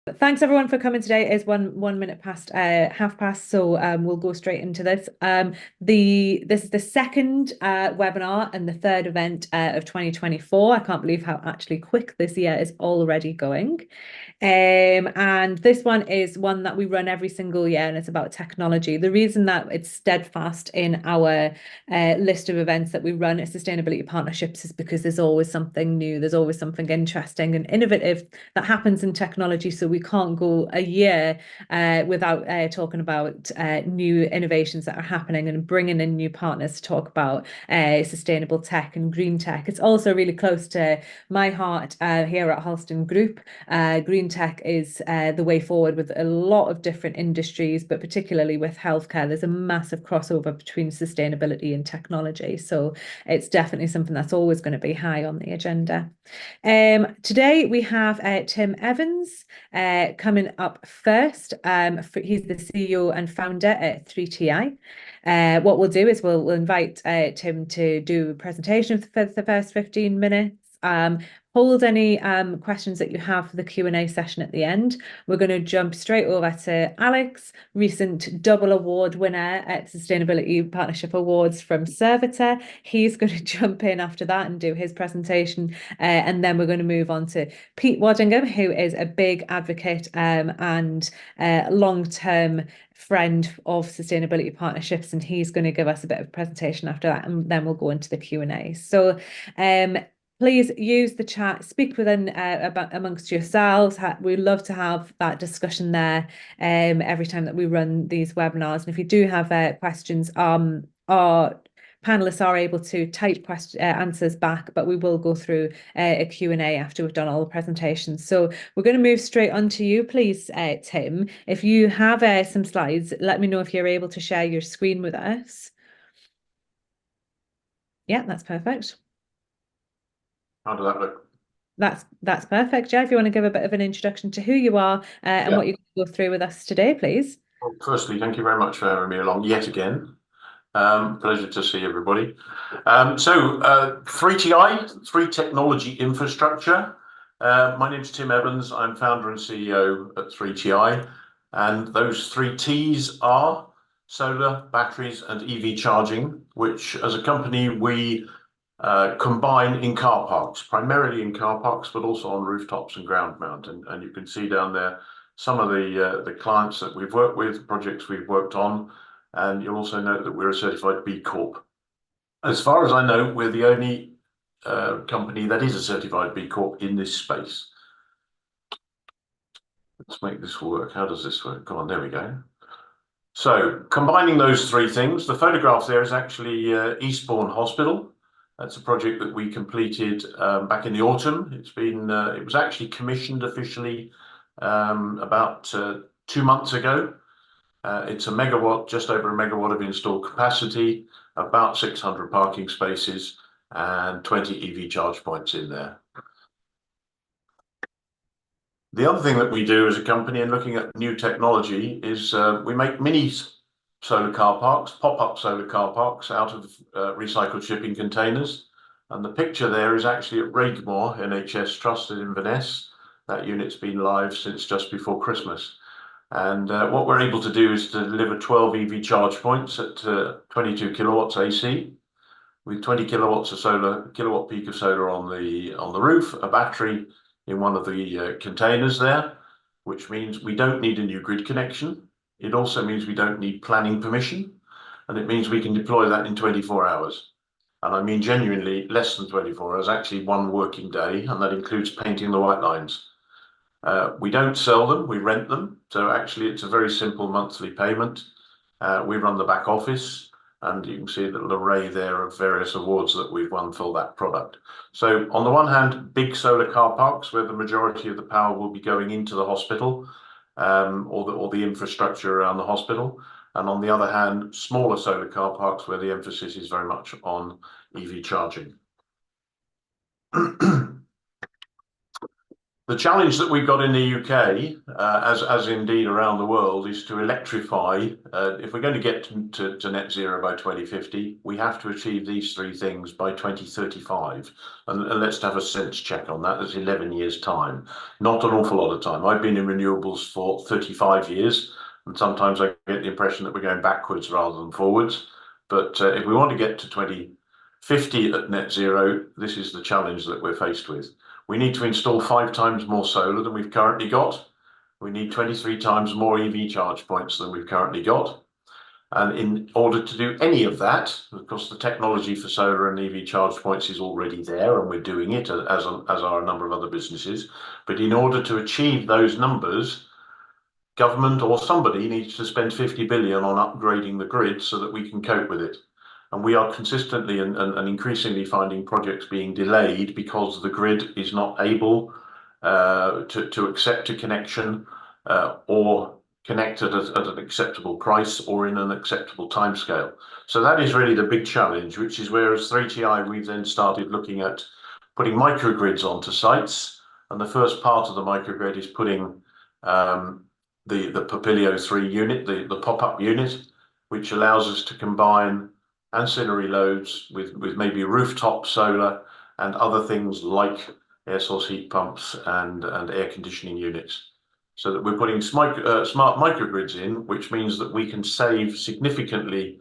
Thanks everyone for coming today. It's one minute past half past, so we'll go straight into this. This is the second webinar and the third event of 2024. I can't believe how actually quick this year is already going. And this one is one that we run every single year, and it's about technology. The reason that it's steadfast in our list of events that we run at Sustainability Partnerships is because there's always something new, there's always something interesting and innovative that happens in technology. So we can't go a year without talking about new innovations that are happening and bringing in new partners to talk about sustainable tech and green tech. It's also really close to my heart here at Halston Group. Green tech is the way forward with a lot of different industries, but particularly with healthcare. There's a massive crossover between sustainability and technology. So it's definitely something that's always going to be high on the agenda. Today we have Tim Evans coming up first. He's the CEO and founder at 3TI. What we'll do is we'll invite Tim to do a presentation for the first 15 minutes. Hold any questions that you have for the Q&A session at the end. We're going to jump straight over to Alex, recent double award winner at Sustainability Partnership Awards from Servitor. He's going to jump in after that and do his presentation. And then we're going to move on to Pete Waddingham, who is a big advocate and long-term friend of Sustainability Partnerships, and he's going to give us a bit of a presentation after that, and then we'll go into the Q&A. So please use the chat, speak within amongst yourselves. We love to have that discussion there every time that we run these webinars. And if you do have questions, our panelists are able to type answers back, but we will go through a Q&A after we've done all the presentations. So we're going to move straight on to you, please, Tim. If you have some slides, let me know if you're able to share your screen with us. Yeah, that's perfect. How does that look? That's perfect. Yeah, if you want to give a bit of an introduction to who you are and what you're going to go through with us today, please. Well, firstly, thank you very much for having me along yet again. Pleasure to see everybody. 3TI, 3 Technology Infrastructure. My name's Tim Evans. I'm founder and CEO at 3TI. And those 3 T's are solar, batteries, and EV charging, which as a company we combine in car parks, primarily in car parks, but also on rooftops and ground mount. And you can see down there some of the clients that we've worked with, projects we've worked on, and you'll also note that we're a certified B Corp. As far as I know, we're the only company that is a certified B Corp in this space. Let's make this work. How does this work? Come on, there we go. So combining those 3 things, the photograph there is actually Eastbourne Hospital. That's a project that we completed back in the autumn. It was actually commissioned officially about 2 months ago. It's a megawatt, just over a megawatt of installed capacity, about 600 parking spaces and 20 EV charge points in there. The other thing that we do as a company in looking at new technology is we make mini solar car parks, pop-up solar car parks out of recycled shipping containers. And the picture there is actually at Raigmore NHS Trust in Inverness. That unit's been live since just before Christmas. And what we're able to do is to deliver 12 EV charge points at 22 kilowatts AC, with 20 kilowatts of solar, kilowatt peak of solar on the roof, a battery in one of the containers there, which means we don't need a new grid connection. It also means we don't need planning permission, and it means we can deploy that in 24 hours. And I mean genuinely less than 24 hours, actually 1 working day, and that includes painting the white lines. We don't sell them, we rent them. So actually it's a very simple monthly payment. We run the back office, and you can see a little array there of various awards that we've won for that product. So on the one hand, big solar car parks where the majority of the power will be going into the hospital or the infrastructure around the hospital. And on the other hand, smaller solar car parks where the emphasis is very much on EV charging. The challenge that we've got in the UK, as indeed around the world, is to electrify. If we're going to get to net zero by 2050, we have to achieve these three things by 2035. And let's have a sense check on that. That's 11 years' time. Not an awful lot of time. I've been in renewables for 35 years, and sometimes I get the impression that we're going backwards rather than forwards. But if we want to get to 2050 at net zero, this is the challenge that we're faced with. We need to install 5 times more solar than we've currently got. We need 23 times more EV charge points than we've currently got. And in order to do any of that, of course, the technology for solar and EV charge points is already there, and we're doing it, as are a number of other businesses. But in order to achieve those numbers, government or somebody needs to spend 50 billion on upgrading the grid so that we can cope with it. And we are consistently and increasingly finding projects being delayed because the grid is not able to accept a connection or connect at an acceptable price or in an acceptable timescale. So that is really the big challenge, which is where as 3TI we've then started looking at putting microgrids onto sites. And the first part of the microgrid is putting the Papilio 3 unit, the pop-up unit, which allows us to combine ancillary loads with maybe rooftop solar and other things like air source heat pumps and air conditioning units, so that we're putting smart microgrids in, which means that we can save significantly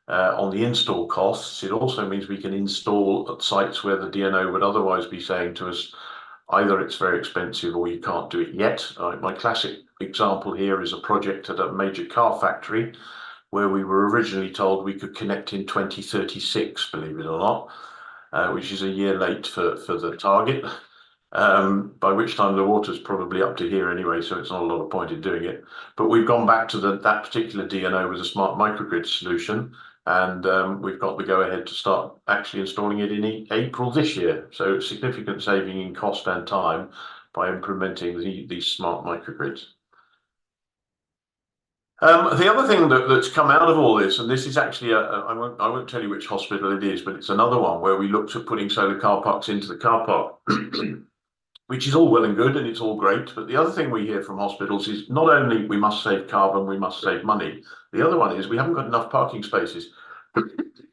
on the install costs. It also means we can install at sites where the DNO would otherwise be saying to us, either it's very expensive or you can't do it yet. My classic example here is a project at a major car factory where we were originally told we could connect in 2036, believe it or not, which is a year late for the target, by which time the water's probably up to here anyway, so it's not a lot of point in doing it. But we've gone back to that particular DNO with a smart microgrid solution, and we've got the go-ahead to start actually installing it in April this year. So significant saving in cost and time by implementing these smart microgrids. The other thing that's come out of all this, and this is actually I won't tell you which hospital it is, but it's another one where we looked at putting solar car parks into the car park, which is all well and good and it's all great. But the other thing we hear from hospitals is not only we must save carbon, we must save money. The other one is we haven't got enough parking spaces.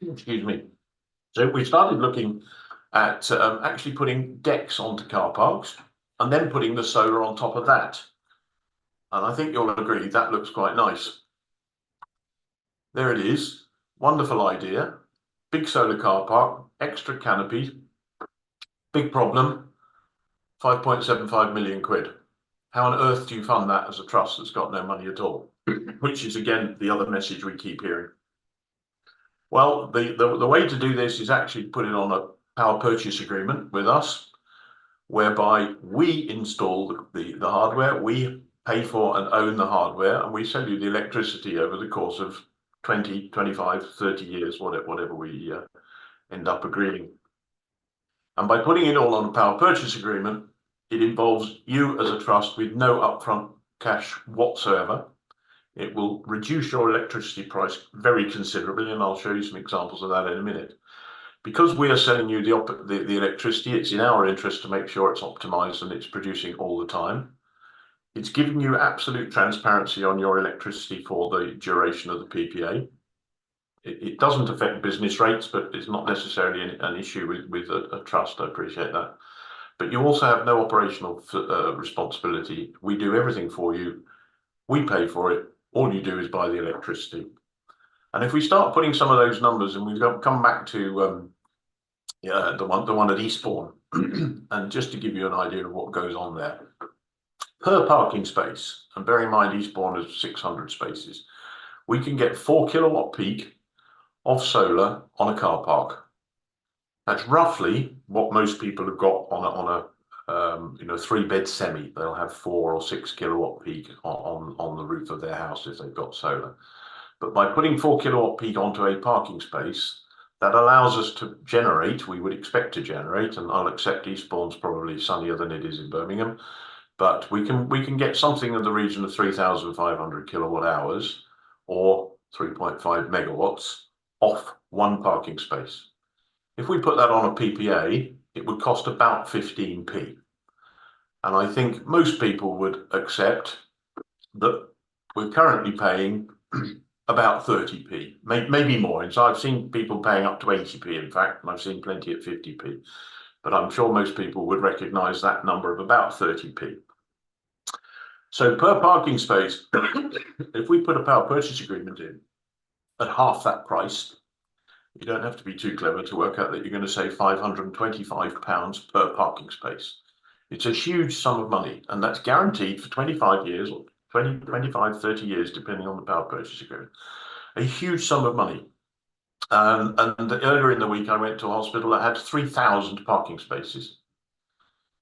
Excuse me. So we started looking at actually putting decks onto car parks and then putting the solar on top of that. And I think you'll agree that looks quite nice. There it is. Wonderful idea. Big solar car park, extra canopy. Big problem. 5.75 million quid. How on earth do you fund that as a trust that's got no money at all? Which is, again, the other message we keep hearing. Well, the way to do this is actually put it on a power purchase agreement with us, whereby we install the hardware, we pay for and own the hardware, and we sell you the electricity over the course of 20, 25, 30 years, whatever we end up agreeing. And by putting it all on a power purchase agreement, it involves you as a trust with no upfront cash whatsoever. It will reduce your electricity price very considerably, and I'll show you some examples of that in a minute. Because we are selling you the electricity, it's in our interest to make sure it's optimized and it's producing all the time. It's giving you absolute transparency on your electricity for the duration of the PPA. It doesn't affect business rates, but it's not necessarily an issue with a trust. I appreciate that. But you also have no operational responsibility. We do everything for you. We pay for it. All you do is buy the electricity. And if we start putting some of those numbers, and we've come back to the one at Eastbourne, and just to give you an idea of what goes on there. Per parking space, and bear in mind Eastbourne is 600 spaces, we can get 4 kilowatt peak of solar on a car park. That's roughly what most people have got on a 3-bed semi. They'll have 4 or 6 kilowatt peak on the roof of their house if they've got solar. But by putting 4 kilowatt peak onto a parking space, that allows us to generate, we would expect to generate, and I'll accept Eastbourne's probably sunnier than it is in Birmingham, but we can get something in the region of 3,500 kilowatt hours or 3.5 megawatts off one parking space. If we put that on a PPA, it would cost about 15p. And I think most people would accept that we're currently paying about 30p, maybe more. And so I've seen people paying up to 80p, in fact, and I've seen plenty at 50p. But I'm sure most people would recognise that number of about 30p. So per parking space, if we put a power purchase agreement in at half that price, you don't have to be too clever to work out that you're going to save £525 per parking space. It's a huge sum of money, and that's guaranteed for 25 years or 20, 25, 30 years, depending on the power purchase agreement. A huge sum of money. And earlier in the week, I went to a hospital that had 3,000 parking spaces.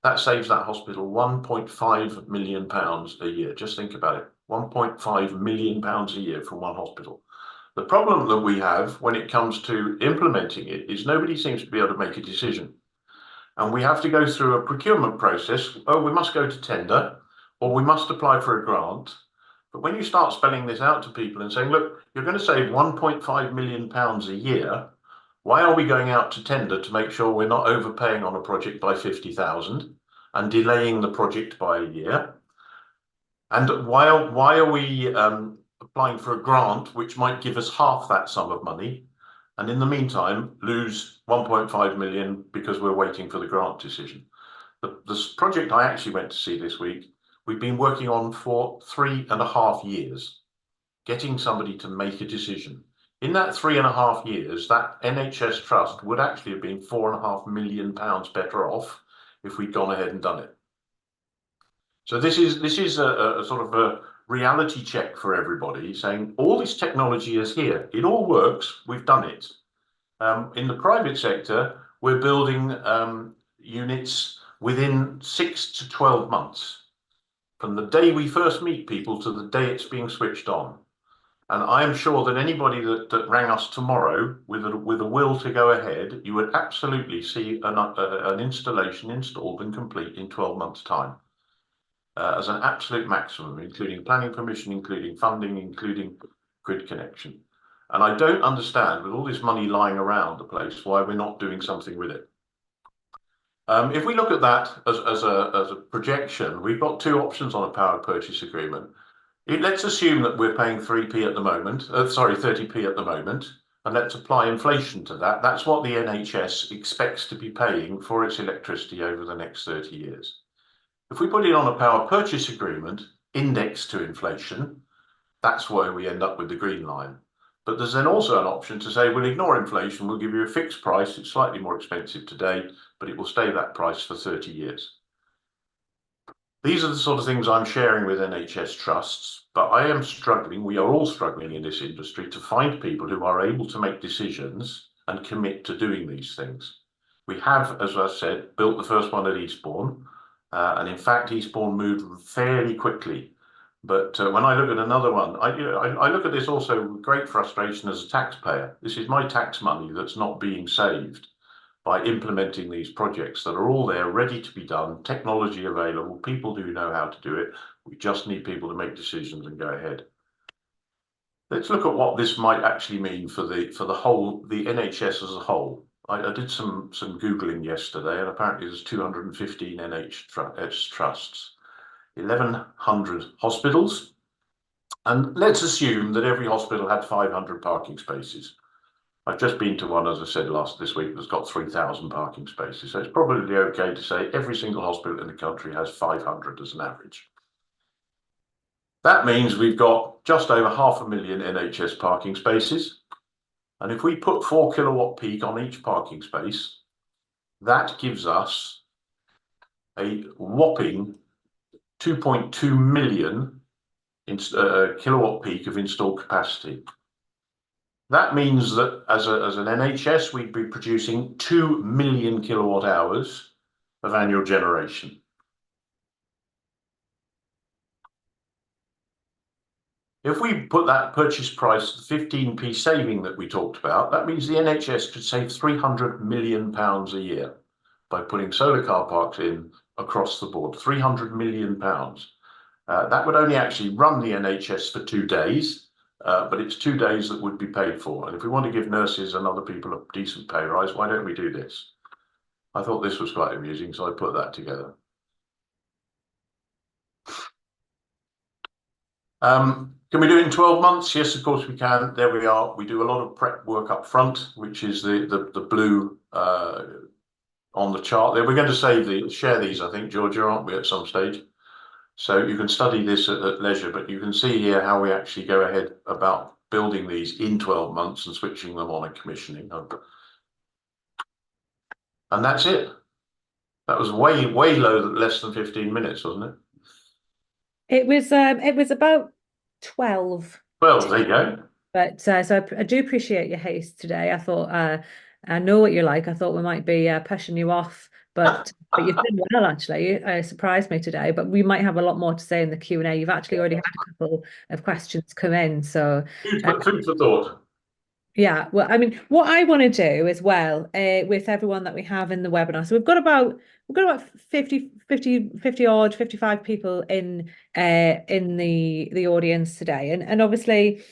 That saves that hospital £1.5 million a year. Just think about it. £1.5 million a year from one hospital. The problem that we have when it comes to implementing it is nobody seems to be able to make a decision. And we have to go through a procurement process. Oh, we must go to tender, or we must apply for a grant. But when you start spelling this out to people and saying, look, you're going to save £1.5 million a year, why are we going out to tender to make sure we're not overpaying on a project by 50,000 and delaying the project by a year? And why are we applying for a grant which might give us half that sum of money, and in the meantime lose 1.5 million because we're waiting for the grant decision? This project I actually went to see this week, we've been working on for 3.5 years, getting somebody to make a decision. In that 3.5 years, that NHS trust would actually have been £4.5 million better off if we'd gone ahead and done it. So this is a sort of a reality check for everybody, saying all this technology is here. It all works. We've done it. In the private sector, we're building units within 6 to 12 months, from the day we first meet people to the day it's being switched on. And I am sure that anybody that rang us tomorrow with a will to go ahead, you would absolutely see an installation installed and complete in 12 months' time. As an absolute maximum, including planning permission, including funding, including grid connection. And I don't understand, with all this money lying around the place, why we're not doing something with it. If we look at that as a projection, we've got two options on a power purchase agreement. Let's assume that we're paying 3p at the moment, 30p at the moment, and let's apply inflation to that. That's what the NHS expects to be paying for its electricity over the next 30 years. If we put it on a power purchase agreement indexed to inflation, that's where we end up with the green line. But there's then also an option to say, we'll ignore inflation, we'll give you a fixed price. It's slightly more expensive today, but it will stay that price for 30 years. These are the sort of things I'm sharing with NHS trusts, but I am struggling, we are all struggling in this industry to find people who are able to make decisions and commit to doing these things. We have, as I said, built the first one at Eastbourne. And in fact, Eastbourne moved fairly quickly. But when I look at another one, I look at this also with great frustration as a taxpayer. This is my tax money that's not being saved by implementing these projects that are all there, ready to be done, technology available, people do know how to do it. We just need people to make decisions and go ahead. Let's look at what this might actually mean for the NHS as a whole. I did some Googling yesterday, and apparently there's 215 NHS trusts, 1,100 hospitals, and let's assume that every hospital had 500 parking spaces. I've just been to one, as I said this week, that's got 3,000 parking spaces, so it's probably okay to say every single hospital in the country has 500 as an average. That means we've got just over 500,000 NHS parking spaces. And if we put 4 kilowatt peak on each parking space, that gives us a whopping 2.2 million kilowatt peak of installed capacity. That means that as an NHS, we'd be producing 2 million kilowatt hours of annual generation. If we put that purchase price, the 15p saving that we talked about, that means the NHS could save £300 million a year by putting solar car parks in across the board. £300 million. That would only actually run the NHS for 2 days, but it's 2 days that would be paid for. And if we want to give nurses and other people a decent pay rise, why don't we do this? I thought this was quite amusing, so I put that together. Can we do it in 12 months? Yes, of course we can. There we are. We do a lot of prep work up front, which is the blue on the chart there. We're going to share these, I think, Georgia, aren't we, at some stage? So you can study this at leisure, but you can see here how we actually go ahead about building these in 12 months and switching them on and commissioning. And that's it. That was way less than 15 minutes, wasn't it? It was about 12. Well, there you go. But so I do appreciate your haste today. I thought I know what you're like. I thought we might be pushing you off, but you've done well actually. Surprised me today. But we might have a lot more to say in the Q&A. You've actually already had a couple of questions come in, so Food for thought. yeah. Well, I mean, what I want to do as well with everyone that we have in the webinar. So we've got about 50 odd 55 people in the audience today, and obviously.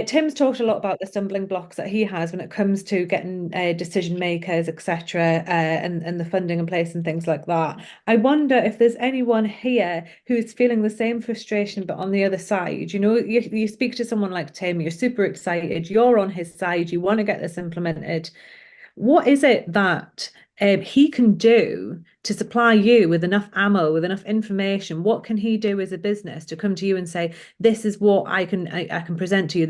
Tim's talked a lot about the stumbling blocks that he has when it comes to getting decision makers, etc., and the funding in place and things like that. I wonder if there's anyone here who's feeling the same frustration, but on the other side. You know, you speak to someone like Tim, you're super excited, you're on his side, you want to get this implemented. What is it that he can do to supply you with enough ammo, with enough information? What can he do as a business to come to you and say, this is what I can present to you.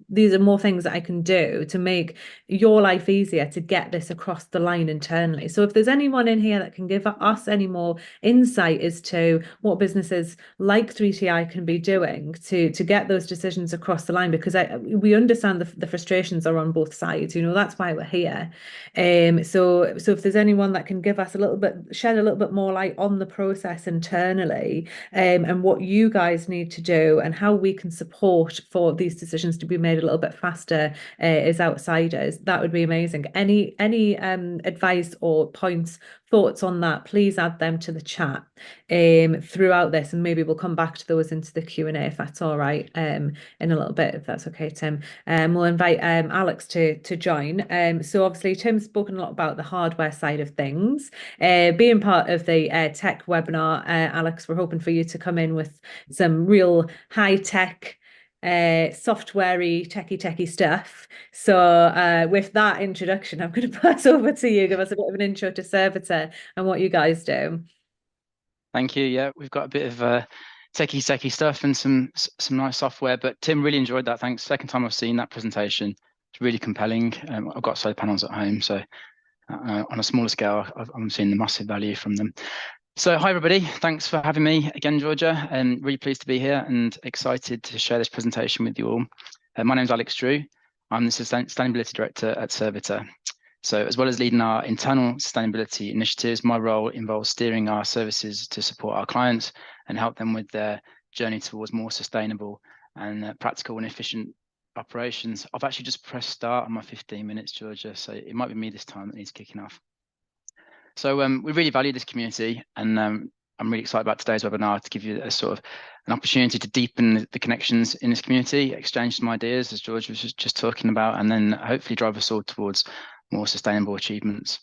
These are more things that I can do to make your life easier to get this across the line internally. So if there's anyone in here that can give us any more insight as to what businesses like 3TI can be doing to get those decisions across the line, because we understand the frustrations are on both sides. You know, that's why we're here. So if there's anyone that can give us shed a little bit more light on the process internally, and what you guys need to do and how we can support for these decisions to be made a little bit faster as outsiders, that would be amazing. Any advice or points, thoughts on that, please add them to the chat throughout this, and maybe we'll come back to those into the Q&A if that's all right in a little bit, if that's okay, Tim. We'll invite Alex to join. So obviously Tim's spoken a lot about the hardware side of things. Being part of the tech webinar, Alex, we're hoping for you to come in with some real high-tech software-y, techie stuff. So with that introduction, I'm going to pass over to you. Give us a bit of an intro to Servitor and what you guys do. Thank you. Yeah, we've got a bit of techie stuff and some nice software, but Tim, really enjoyed that. Thanks. Second time I've seen that presentation. It's really compelling. I've got solar panels at home, so on a smaller scale, I'm seeing the massive value from them. So hi everybody, thanks for having me again, Georgia, and really pleased to be here and excited to share this presentation with you all. My name is Alex Drew. I'm the Sustainability Director at Servitor. So as well as leading our internal sustainability initiatives, my role involves steering our services to support our clients and help them with their journey towards more sustainable and practical and efficient operations. I've actually just pressed start on my 15 minutes, Georgia, so it might be me this time that needs kicking off. So we really value this community, and I'm really excited about today's webinar to give you a sort of an opportunity to deepen the connections in this community, exchange some ideas, as George was just talking about, and then hopefully drive us all towards more sustainable achievements.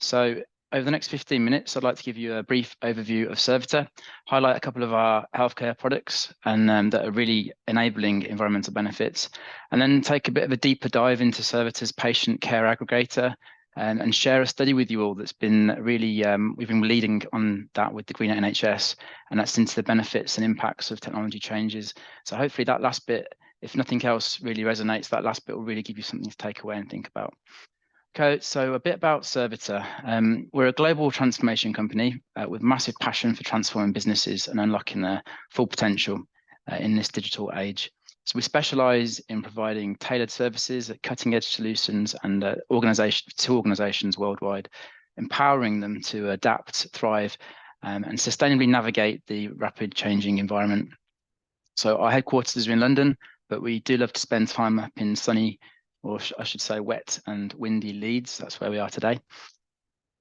So over the next 15 minutes, I'd like to give you a brief overview of Servitor, highlight a couple of our healthcare products and that are really enabling environmental benefits, and then take a bit of a deeper dive into Servitor's patient care aggregator, and share a study with you all that's been really, we've been leading on that with the Green NHS, and that's into the benefits and impacts of technology changes. So hopefully that last bit, if nothing else really resonates, that last bit will really give you something to take away and think about. Okay, so a bit about Servitor. We're a global transformation company with massive passion for transforming businesses and unlocking their full potential in this digital age. So we specialize in providing tailored services, cutting edge solutions, and organizations worldwide, empowering them to adapt, thrive, and sustainably navigate the rapid changing environment. So our headquarters are in London, but we do love to spend time up in sunny, or I should say wet and windy Leeds. That's where we are today.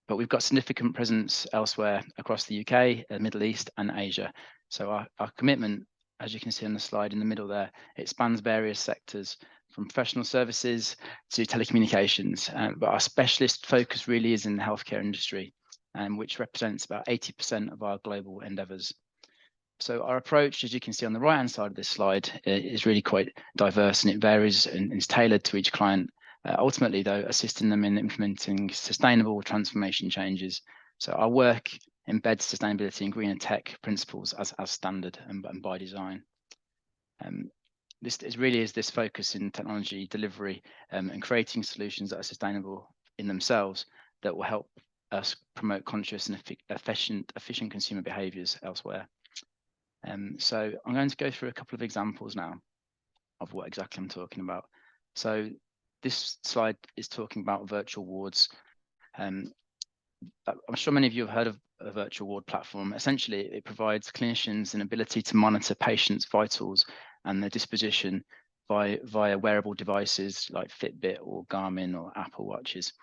But we've got significant presence elsewhere across the UK, the Middle East, and Asia. So our commitment, as you can see on the slide in the middle there, it spans various sectors from professional services to telecommunications, but our specialist focus really is in the healthcare industry, which represents about 80% of our global endeavours. So our approach, as you can see on the right-hand side of this slide, is really quite diverse, and it varies and is tailored to each client. Ultimately, though, assisting them in implementing sustainable transformation changes. So our work embeds sustainability and greener tech principles as standard and by design. This really is this focus in technology delivery and creating solutions that are sustainable in themselves that will help us promote conscious and efficient consumer behaviours elsewhere. So I'm going to go through a couple of examples now of what exactly I'm talking about. So this slide is talking about virtual wards. I'm sure many of you have heard of a virtual ward platform. Essentially, it provides clinicians an ability to monitor patients' vitals and their disposition via wearable devices like Fitbit or Garmin or Apple Watches.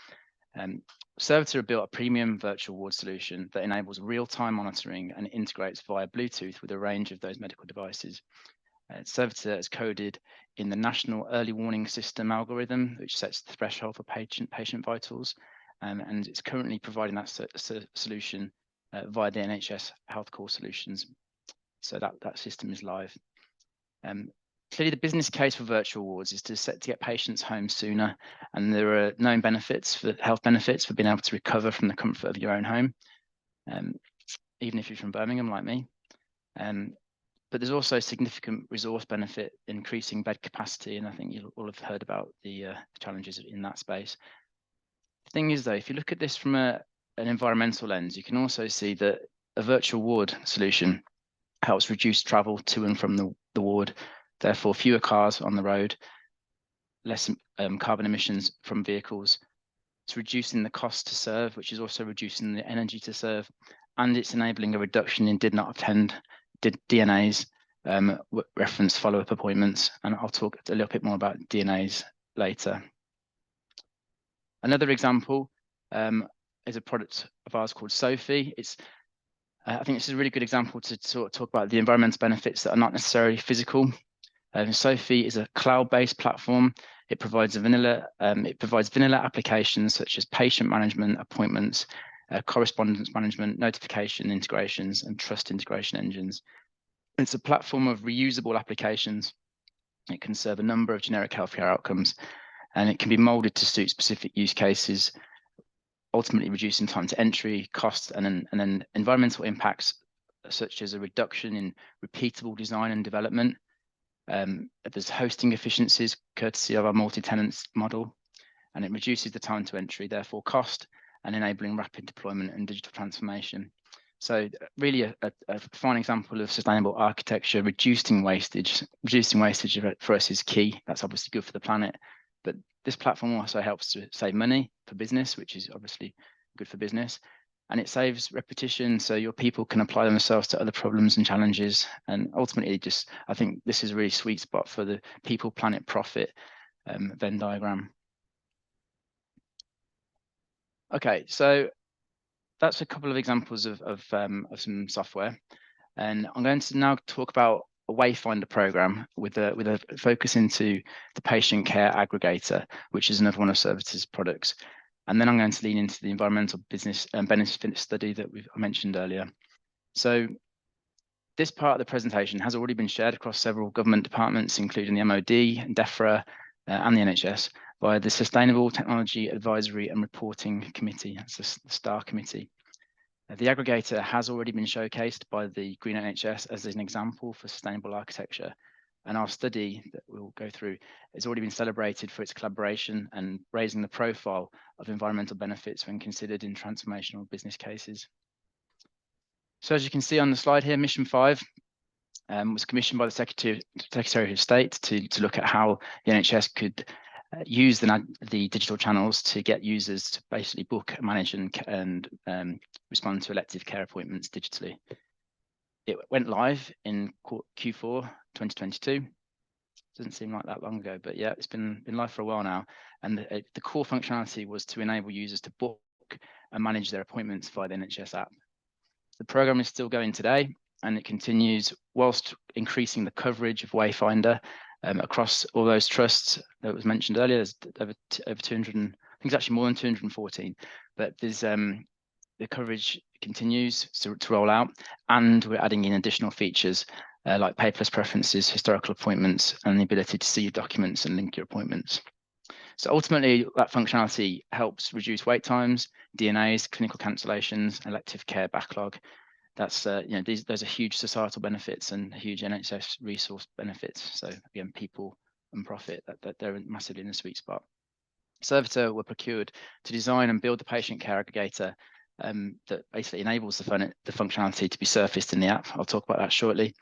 Servitor have built a premium virtual ward solution that enables real-time monitoring and integrates via Bluetooth with a range of those medical devices. Servitor is coded in the National Early Warning System algorithm, which sets the threshold for patient vitals, and it's currently providing that solution via the NHS Health Core Solutions. So that system is live. Clearly, the business case for virtual wards is to get patients home sooner, and there are known health benefits for being able to recover from the comfort of your own home, even if you're from Birmingham like me. But there's also significant resource benefit, increasing bed capacity, and I think you'll all have heard about the challenges in that space. The thing is, though, if you look at this from an environmental lens, you can also see that a virtual ward solution helps reduce travel to and from the ward. Therefore, fewer cars on the road, less carbon emissions from vehicles. It's reducing the cost to serve, which is also reducing the energy to serve, and it's enabling a reduction in did not attend DNAs, reference follow-up appointments, and I'll talk a little bit more about DNAs later. Another example is a product of ours called Sophie. I think this is a really good example to talk about the environmental benefits that are not necessarily physical. Sophie is a cloud-based platform. It provides vanilla applications such as patient management, appointments, correspondence management, notification integrations, and trust integration engines. It's a platform of reusable applications. It can serve a number of generic healthcare outcomes, and it can be molded to suit specific use cases, ultimately reducing time to entry, costs, and then environmental impacts, such as a reduction in repeatable design and development. There's hosting efficiencies courtesy of our multi-tenant model, and it reduces the time to entry, therefore cost, and enabling rapid deployment and digital transformation. So really a fine example of sustainable architecture, reducing wastage. Reducing wastage for us is key. That's obviously good for the planet, but this platform also helps to save money for business, which is obviously good for business. And it saves repetition, so your people can apply themselves to other problems and challenges. And ultimately, I think this is a really sweet spot for the people, planet, profit Venn diagram. Okay, so that's a couple of examples of some software, and I'm going to now talk about a Wayfinder program with a focus into the patient care aggregator, which is another one of Servitor's products. And then I'm going to lean into the environmental business and benefit study that I mentioned earlier. So this part of the presentation has already been shared across several government departments, including the MOD, DEFRA, and the NHS, via the Sustainable Technology Advisory and Reporting Committee. That's the STAR committee. The aggregator has already been showcased by the Green NHS as an example for sustainable architecture. And our study that we'll go through has already been celebrated for its collaboration and raising the profile of environmental benefits when considered in transformational business cases. So as you can see on the slide here, Mission 5 was commissioned by the Secretary of State to look at how the NHS could use the digital channels to get users to basically book, manage, and respond to elective care appointments digitally. It went live in Q4 2022. Doesn't seem like that long ago, but yeah, it's been live for a while now. And the core functionality was to enable users to book and manage their appointments via the NHS app. The program is still going today, and it continues whilst increasing the coverage of Wayfinder across all those trusts that was mentioned earlier. There's over 200, I think it's actually more than 214, but there's the coverage continues to roll out, and we're adding in additional features like paperless preferences, historical appointments, and the ability to see your documents and link your appointments. So ultimately, that functionality helps reduce wait times, DNAs, clinical cancellations, elective care backlog. That's those are huge societal benefits and huge NHS resource benefits. So again, people and profit, that they're massively in the sweet spot. Servitor were procured to design and build the patient care aggregator that basically enables the functionality to be surfaced in the app. I'll talk about that shortly.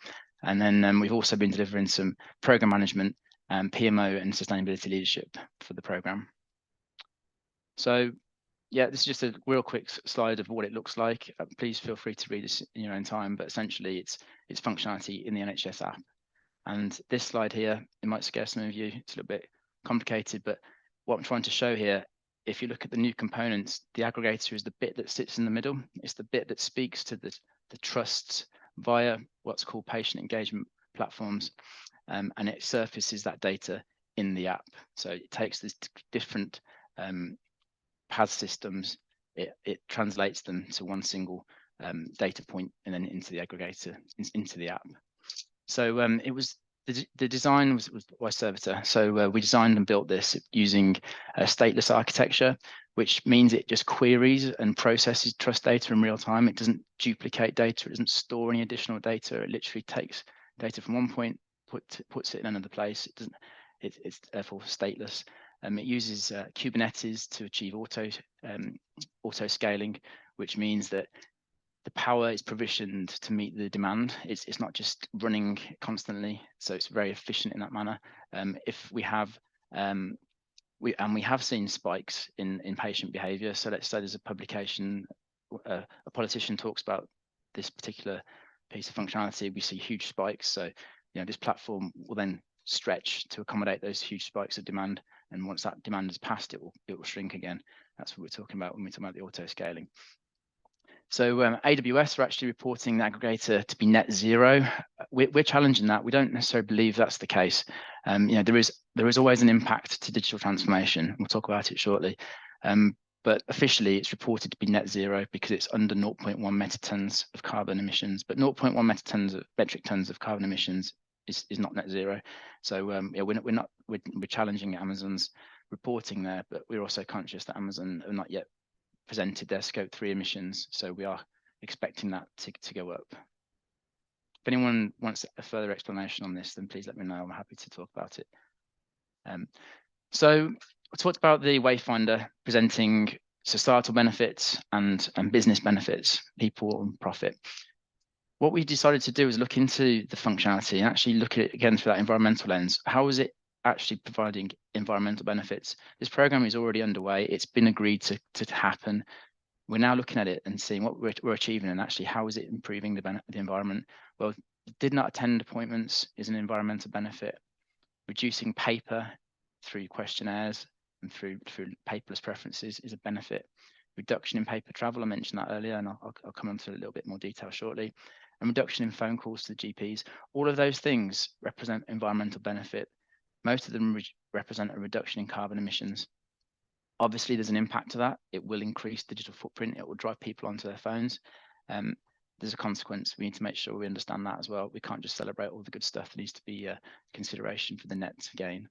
And then we've also been delivering some program management, PMO and sustainability leadership for the program. So yeah, this is just a real quick slide of what it looks like. Please feel free to read this in your own time, but essentially it's functionality in the NHS app. And this slide here, it might scare some of you. It's a little bit complicated, but what I'm trying to show here, if you look at the new components, the aggregator is the bit that sits in the middle. It's the bit that speaks to the trusts via what's called patient engagement platforms, and it surfaces that data in the app. So it takes these different PAS systems, it translates them to one single data point and then into the aggregator, into the app. So it was the design was by Servitor. So we designed and built this using a stateless architecture, which means it just queries and processes trust data in real time. It doesn't duplicate data. It doesn't store any additional data. It literally takes data from one point, puts it in another place. It doesn't. It's therefore stateless. It uses Kubernetes to achieve auto scaling, which means that the power is provisioned to meet the demand. It's not just running constantly, so it's very efficient in that manner. If we have we have seen spikes in patient behaviour. So let's say there's a publication, a politician talks about this particular piece of functionality, we see huge spikes. So this platform will then stretch to accommodate those huge spikes of demand, and once that demand is passed, it will shrink again. That's what we're talking about when we're talking about the auto scaling. So AWS are actually reporting the aggregator to be net zero. We're challenging that. We don't necessarily believe that's the case. There is always an impact to digital transformation. We'll talk about it shortly. But officially, it's reported to be net zero because it's under 0.1 metatons of carbon emissions. But 0.1 metric tons of carbon emissions is not net zero. So we're challenging Amazon's reporting there, but we're also conscious that Amazon are not yet presented their scope 3 emissions, so we are expecting that to go up. If anyone wants a further explanation on this, then please let me know. I'm happy to talk about it. So I talked about the Wayfinder presenting societal benefits and business benefits, people and profit. What we decided to do is look into the functionality and actually look at it again through that environmental lens. How is it actually providing environmental benefits? This program is already underway. It's been agreed to happen. We're now looking at it and seeing what we're achieving and actually how is it improving the environment. Well, did not attend appointments is an environmental benefit. Reducing paper through questionnaires and through paperless preferences is a benefit. Reduction in paper travel, I mentioned that earlier, and I'll come into a little bit more detail shortly. And reduction in phone calls to the GPs. All of those things represent environmental benefit. Most of them represent a reduction in carbon emissions. Obviously, there's an impact to that. It will increase digital footprint. It will drive people onto their phones. There's a consequence. We need to make sure we understand that as well. We can't just celebrate all the good stuff. There needs to be a consideration for the net gain.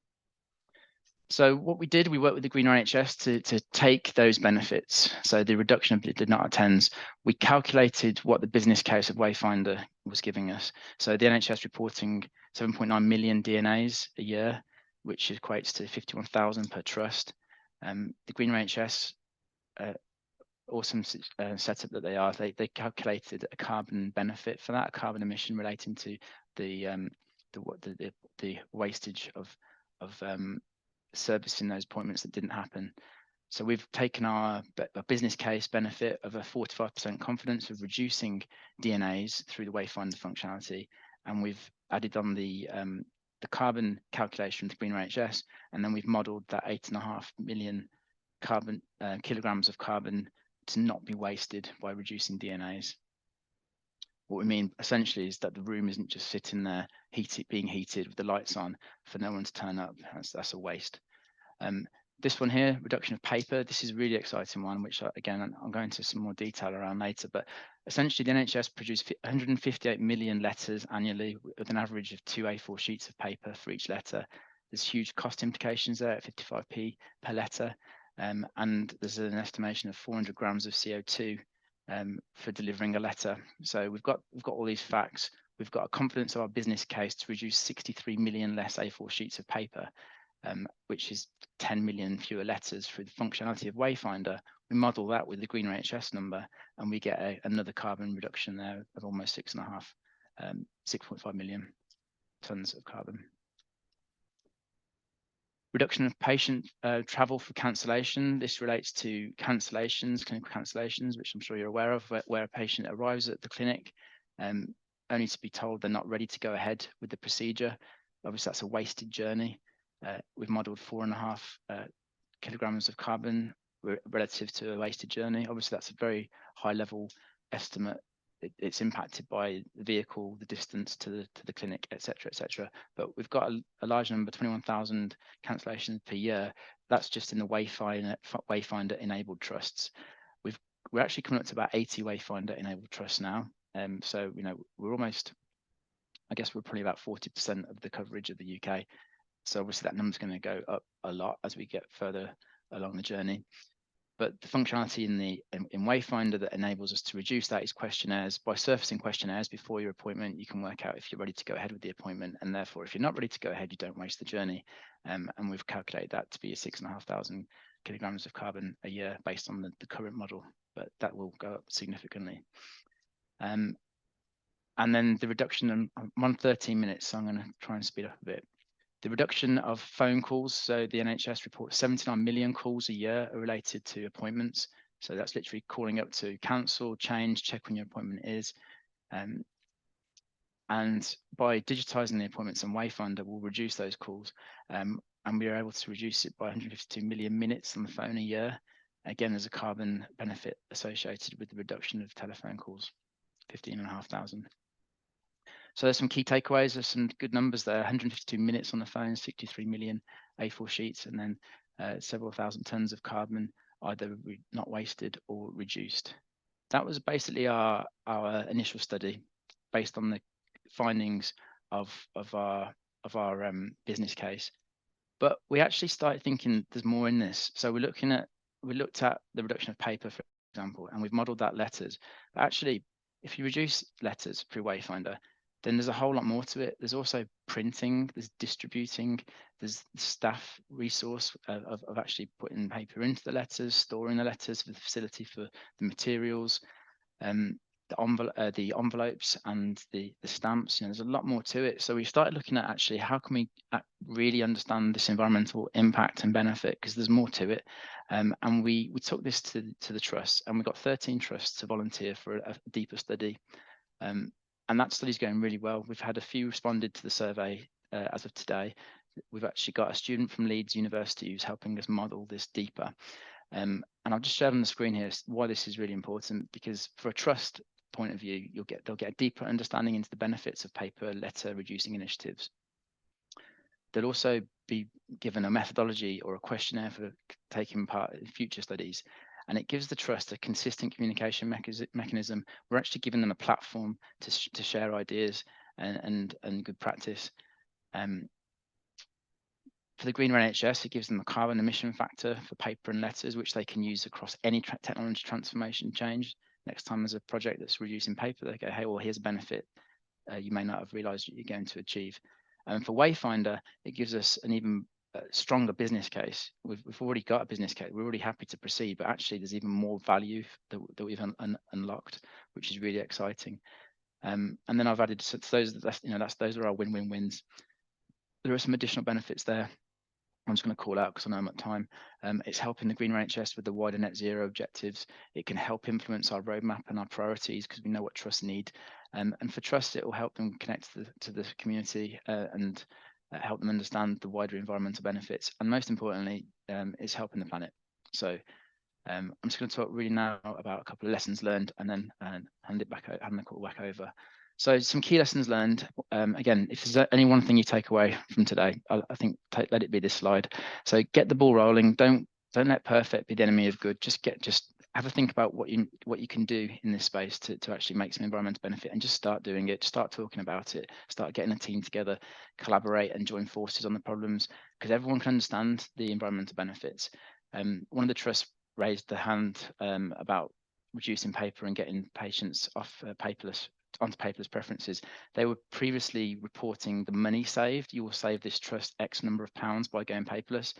So what we did, we worked with the Greener NHS to take those benefits. So the reduction of did not attends, we calculated what the business case of Wayfinder was giving us. So the NHS reporting 7.9 million DNAs a year, which equates to 51,000 per trust. The Greener NHS, awesome setup that they are. They calculated a carbon benefit for that, a carbon emission relating to the wastage of servicing those appointments that didn't happen. So we've taken our business case benefit of a 45% confidence of reducing DNAs through the Wayfinder functionality, and we've added on the carbon calculation to Greener NHS, and then we've modelled that 8.5 million kilograms of carbon to not be wasted by reducing DNAs. What we mean essentially is that the room isn't just sitting there being heated with the lights on for no one to turn up. That's a waste. This one here, reduction of paper, this is a really exciting one, which again, I'll go into some more detail around later, but essentially the NHS produce 158 million letters annually with an average of 2 A4 sheets of paper for each letter. There's huge cost implications there at 55p per letter, and there's an estimation of 400 grams of CO2 for delivering a letter. So we've got all these facts. We've got a confidence of our business case to reduce 63 million less A4 sheets of paper, which is 10 million fewer letters through the functionality of Wayfinder. We model that with the Green NHS number, and we get another carbon reduction there of almost 6.5 million tons of carbon. Reduction of patient travel for cancellation. This relates to cancellations, clinical cancellations, which I'm sure you're aware of, where a patient arrives at the clinic only to be told they're not ready to go ahead with the procedure. Obviously, that's a wasted journey. We've modeled 4.5 kilograms of carbon relative to a wasted journey. Obviously, that's a very high level estimate. It's impacted by the vehicle, the distance to the clinic, etc. But we've got a large number, 21,000 cancellations per year. That's just in the Wayfinder enabled trusts. We're actually coming up to about 80 Wayfinder enabled trusts now. So we're almost, I guess we're probably about 40% of the coverage of the UK. So obviously that number's going to go up a lot as we get further along the journey. But the functionality in Wayfinder that enables us to reduce that is questionnaires. By surfacing questionnaires before your appointment, you can work out if you're ready to go ahead with the appointment, and therefore, if you're not ready to go ahead, you don't waste the journey. And we've calculated that to be 6,500 kilograms of carbon a year based on the current model, but that will go up significantly. And then the reduction, I'm on 13 minutes, so I'm going to try and speed up a bit. The reduction of phone calls. So the NHS reports 79 million calls a year are related to appointments. So that's literally calling up to cancel, change, check when your appointment is. And by digitizing the appointments on Wayfinder, we'll reduce those calls. And we are able to reduce it by 152 million minutes on the phone a year. Again, there's a carbon benefit associated with the reduction of telephone calls, 15,500. So there's some key takeaways. There's some good numbers there. 152 minutes on the phone, 63 million A4 sheets, and then several thousand tons of carbon either not wasted or reduced. That was basically our initial study based on the findings of our business case. But we actually started thinking there's more in this. So we looked at the reduction of paper, for example, and we've modeled that letters. But actually, if you reduce letters through Wayfinder, then there's a whole lot more to it. There's also printing, there's distributing, there's the staff resource of actually putting paper into the letters, storing the letters for the facility for the materials, the envelopes and the stamps. There's a lot more to it. So we started looking at actually how can we really understand this environmental impact and benefit, because there's more to it. And we took this to the trust, and we got 13 trusts to volunteer for a deeper study. And that study's going really well. We've had a few responded to the survey as of today. We've actually got a student from Leeds University who's helping us model this deeper. And I'll just share on the screen here why this is really important, because for a trust point of view, they'll get a deeper understanding into the benefits of paper letter reducing initiatives. They'll also be given a methodology or a questionnaire for taking part in future studies. And it gives the trust a consistent communication mechanism. We're actually giving them a platform to share ideas and good practice. For the Green NHS, it gives them a carbon emission factor for paper and letters, which they can use across any technology transformation change. Next time there's a project that's reducing paper, they go, hey, well, here's a benefit you may not have realized you're going to achieve. And for Wayfinder, it gives us an even stronger business case. We've already got a business case. We're already happy to proceed, but actually there's even more value that we've unlocked, which is really exciting. And then I've added to those. Those are our win-win-wins. There are some additional benefits there. I'm just going to call out because I know I'm at time. It's helping the Green NHS with the wider net zero objectives. It can help influence our roadmap and our priorities because we know what trusts need. And for trusts, it will help them connect to the community and help them understand the wider environmental benefits. And most importantly, it's helping the planet. So I'm just going to talk really now about a couple of lessons learned and then hand the call back over. So some key lessons learned. Again, if there's any one thing you take away from today, I think let it be this slide. So get the ball rolling. Don't let perfect be the enemy of good. Just have a think about what you can do in this space to actually make some environmental benefit, and just start doing it. Just start talking about it. Start getting a team together, collaborate and join forces on the problems, because everyone can understand the environmental benefits. One of the trusts raised the hand about reducing paper and getting patients off paperless onto paperless preferences. They were previously reporting the money saved. You will save this trust X number of pounds by going paperless.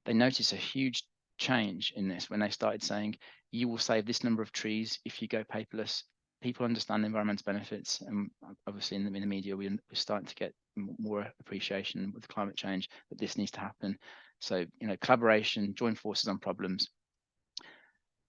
They noticed a huge change in this when they started saying, you will save this number of trees if you go paperless. People understand the environmental benefits, and obviously in the media we're starting to get more appreciation with climate change that this needs to happen. So, collaboration, join forces on problems.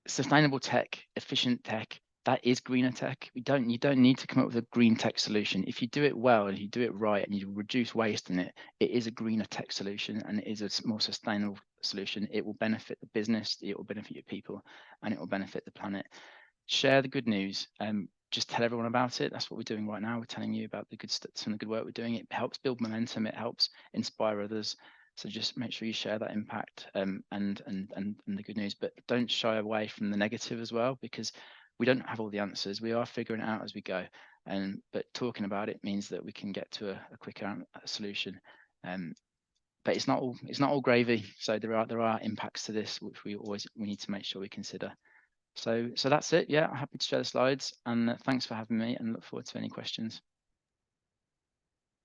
Sustainable tech, efficient tech, that is greener tech. You don't need to come up with a green tech solution. If you do it well and you do it right and you reduce waste in it, it is a greener tech solution, and it is a more sustainable solution. It will benefit the business, it will benefit your people, and it will benefit the planet. Share the good news. Just tell everyone about it. That's what we're doing right now. We're telling you about some of the good work we're doing. It helps build momentum. It helps inspire others. So just make sure you share that impact and the good news, but don't shy away from the negative as well, because we don't have all the answers. We are figuring it out as we go, but talking about it means that we can get to a quicker solution. But it's not all gravy. So there are impacts to this which we need to make sure we consider. So that's it. Yeah, I'm happy to share the slides, and thanks for having me, and look forward to any questions.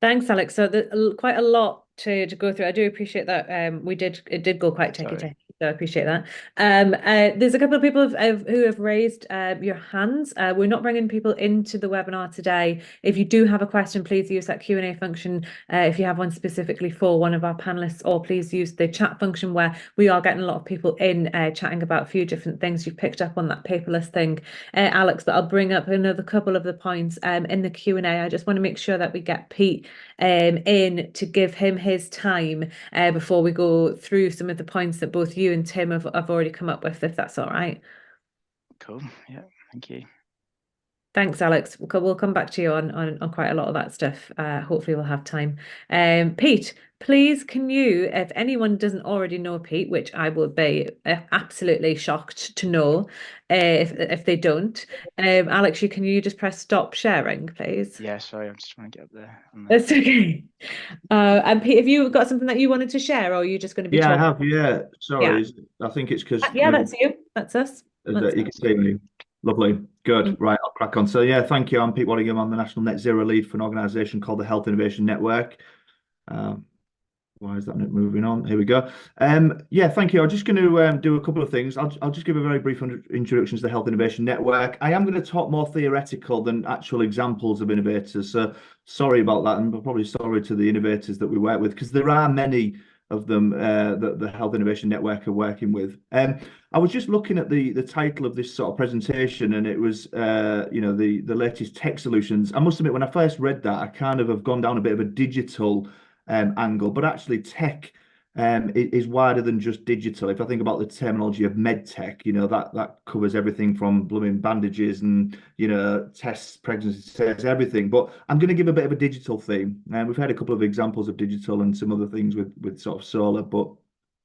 Thanks, Alex. So quite a lot to go through. I do appreciate that. It did go quite techy, so I appreciate that. There's a couple of people who have raised your hands. We're not bringing people into the webinar today. If you do have a question, please use that Q&A function. If you have one specifically for one of our panelists, or please use the chat function, where we are getting a lot of people in chatting about a few different things. You've picked up on that paperless thing, Alex, but I'll bring up another couple of the points in the Q&A. I just want to make sure that we get Pete in to give him his time before we go through some of the points that both you and Tim have already come up with, if that's all right. Cool. Yeah, thank you. Thanks, Alex. We'll come back to you on quite a lot of that stuff. Hopefully we'll have time. Pete, please, can you, if anyone doesn't already know Pete, which I would be absolutely shocked to know if they don't, Alex, can you just press stop sharing, please? Yeah, sorry, I'm just trying to get up there. That's okay. And Pete, have you got something that you wanted to share, or are you just going to be Yeah, talking? I have. Yeah, sorry. I think it's because Yeah, that's you. That's us. that you can see me. Lovely. Good. Right, I'll crack on. So yeah, thank you. I'm Pete Waddingham. I'm the National Net Zero Lead for an organisation called the Health Innovation Network. Why is that not moving on? Here we go. Yeah, thank you. I'm just going to do a couple of things. I'll just give a very brief introduction to the Health Innovation Network. I am going to talk more theoretical than actual examples of innovators. So sorry about that, and probably sorry to the innovators that we work with, because there are many of them that the Health Innovation Network are working with. I was just looking at the title of this sort of presentation, and it was the latest tech solutions. I must admit, when I first read that, I kind of have gone down a bit of a digital angle, but actually tech is wider than just digital. If I think about the terminology of med tech, that covers everything from blooming bandages and tests, pregnancy tests, everything. But I'm going to give a bit of a digital theme, and we've had a couple of examples of digital and some other things with sort of solar, but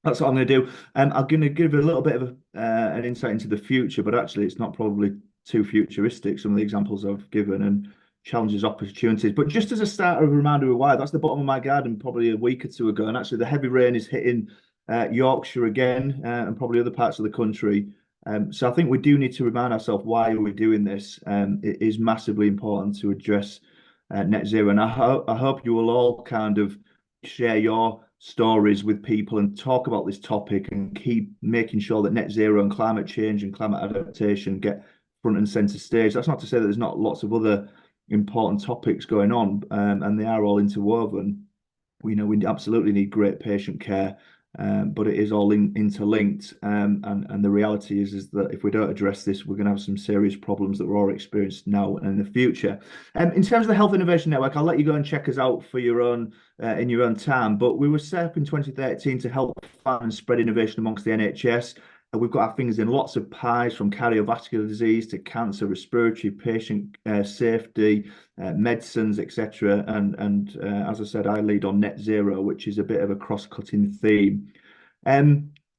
that's what I'm going to do. I'm going to give a little bit of an insight into the future, but actually it's not probably too futuristic, some of the examples I've given, and challenges, opportunities. But just as a start, a reminder of why, that's the bottom of my garden probably a week or two ago, and actually the heavy rain is hitting Yorkshire again and probably other parts of the country. So I think we do need to remind ourselves, why are we doing this? It is massively important to address net zero, and I hope you will all kind of share your stories with people and talk about this topic, and keep making sure that net zero and climate change and climate adaptation get front and center stage. That's not to say that there's not lots of other important topics going on, and they are all interwoven. We absolutely need great patient care, but it is all interlinked, and the reality is that if we don't address this, we're going to have some serious problems that we're all experiencing now and in the future. In terms of the Health Innovation Network, I'll let you go and check us out for your own in your own time, but we were set up in 2013 to help fund and spread innovation amongst the NHS. We've got our fingers in lots of pies, from cardiovascular disease to cancer, respiratory, patient safety, medicines, etc. And as I said, I lead on net zero, which is a bit of a cross-cutting theme.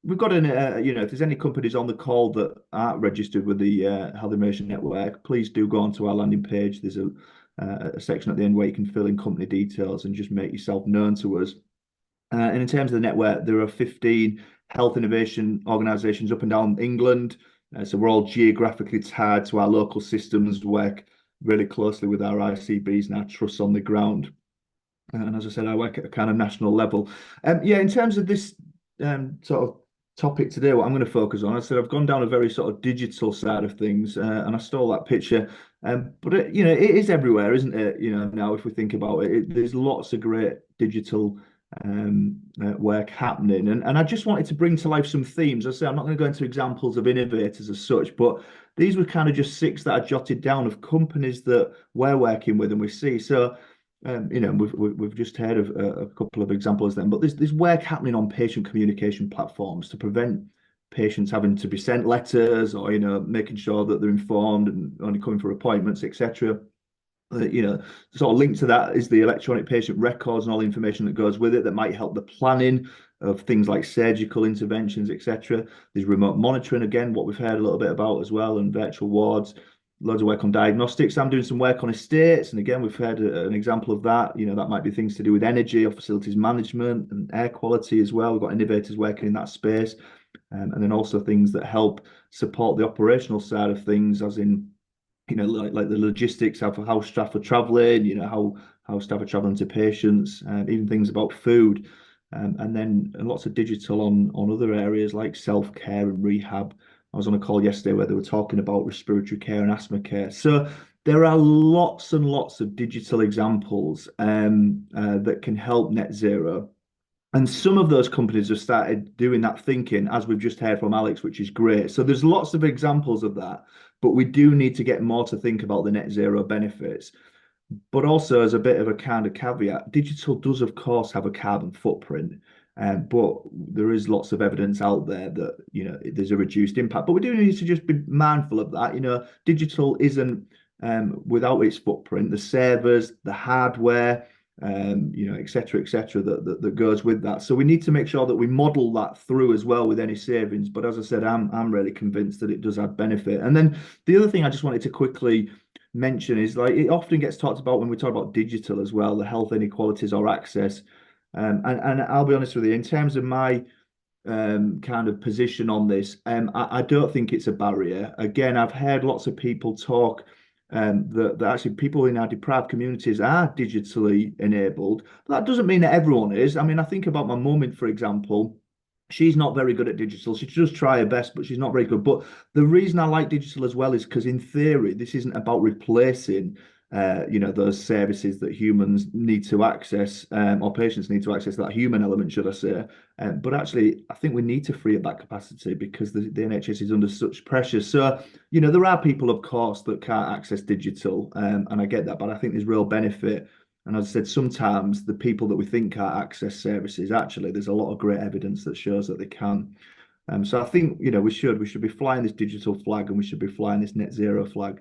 We've got if there's any companies on the call that aren't registered with the Health Innovation Network, please do go onto our landing page. There's a section at the end where you can fill in company details and just make yourself known to us. And in terms of the network, there are 15 health innovation organisations up and down England. So we're all geographically tied to our local systems, work really closely with our ICBs and our trusts on the ground. And as I said, I work at a kind of national level. In terms of this sort of topic today, what I'm going to focus on, I said I've gone down a very sort of digital side of things, and I stole that picture. But it is everywhere, isn't it? Now if we think about it, there's lots of great digital work happening, and I just wanted to bring to life some themes. I say I'm not going to go into examples of innovators as such, but these were kind of just 6 that I jotted down of companies that we're working with and we see. So we've just heard of a couple of examples then, but there's work happening on patient communication platforms to prevent patients having to be sent letters, or making sure that they're informed and only coming for appointments, etc. Sort of linked to that is the electronic patient records and all the information that goes with it that might help the planning of things like surgical interventions, etc. There's remote monitoring, again, what we've heard a little bit about as well, and virtual wards. Loads of work on diagnostics. I'm doing some work on estates, and again, we've heard an example of that. That might be things to do with energy or facilities management and air quality as well. We've got innovators working in that space, and then also things that help support the operational side of things, as in like the logistics of how staff are traveling, how staff are traveling to patients, and even things about food, and then lots of digital on other areas like self-care and rehab. I was on a call yesterday where they were talking about respiratory care and asthma care. So there are lots and lots of digital examples that can help net zero. And some of those companies have started doing that thinking, as we've just heard from Alex, which is great. So there's lots of examples of that, but we do need to get more to think about the net zero benefits. But also, as a bit of a kind of caveat, digital does, of course, have a carbon footprint. But there is lots of evidence out there that there's a reduced impact. But we do need to just be mindful of that. Digital isn't without its footprint. The servers, the hardware, et cetera, that goes with that. So we need to make sure that we model that through as well with any savings. But as I said, I'm really convinced that it does add benefit. And then the other thing I just wanted to quickly mention is, like, it often gets talked about when we talk about digital as well, the health inequalities or access. And I'll be honest with you, in terms of my kind of position on this, I don't think it's a barrier. Again, I've heard lots of people talk that actually people in our deprived communities are digitally enabled. But that doesn't mean that everyone is. I mean, I think about my mum, for example. She's not very good at digital. She does try her best, but she's not very good. But the reason I like digital as well is because, in theory, this isn't about replacing those services that humans need to access, or patients need to access, that human element, should I say. But actually, I think we need to free up that capacity because the NHS is under such pressure. So, there are people, of course, that can't access digital, and I get that, but I think there's real benefit. And as I said, sometimes the people that we think can't access services, actually, there's a lot of great evidence that shows that they can. So I think, we should be flying this digital flag, and we should be flying this net zero flag.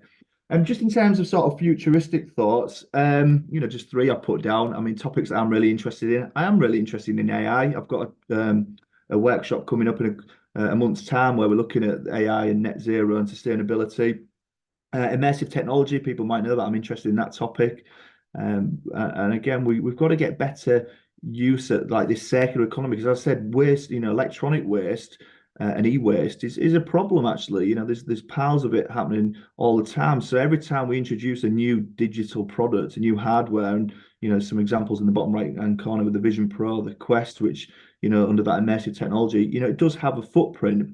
And just in terms of sort of futuristic thoughts, just 3 I put down. I mean, topics that I'm really interested in. I am really interested in AI. I've got a workshop coming up in a month's time where we're looking at AI and net zero and sustainability. Immersive technology, people might know that I'm interested in that topic. And again, we've got to get better use at like this circular economy, because as I said, waste, electronic waste and e-waste is a problem, actually. There's piles of it happening all the time. So every time we introduce a new digital product, a new hardware, and some examples in the bottom right hand corner with the Vision Pro, the Quest, which under that immersive technology, it does have a footprint.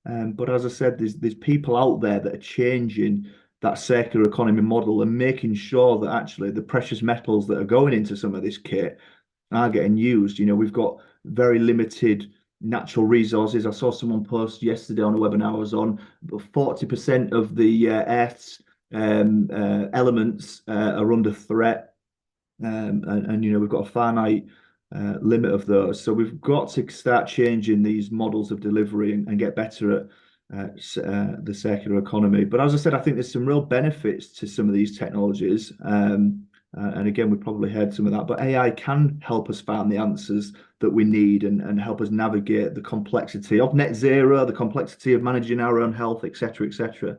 But as I said, there's people out there that are changing that circular economy model and making sure that actually the precious metals that are going into some of this kit are getting used. We've got very limited natural resources. I saw someone post yesterday on a webinar I was on, but 40% of the Earth's elements are under threat. And we've got a finite limit of those. So we've got to start changing these models of delivery and get better at the circular economy. But as I said, I think there's some real benefits to some of these technologies. And again, we probably heard some of that, but AI can help us find the answers that we need and help us navigate the complexity of net zero, the complexity of managing our own health, etc., etc.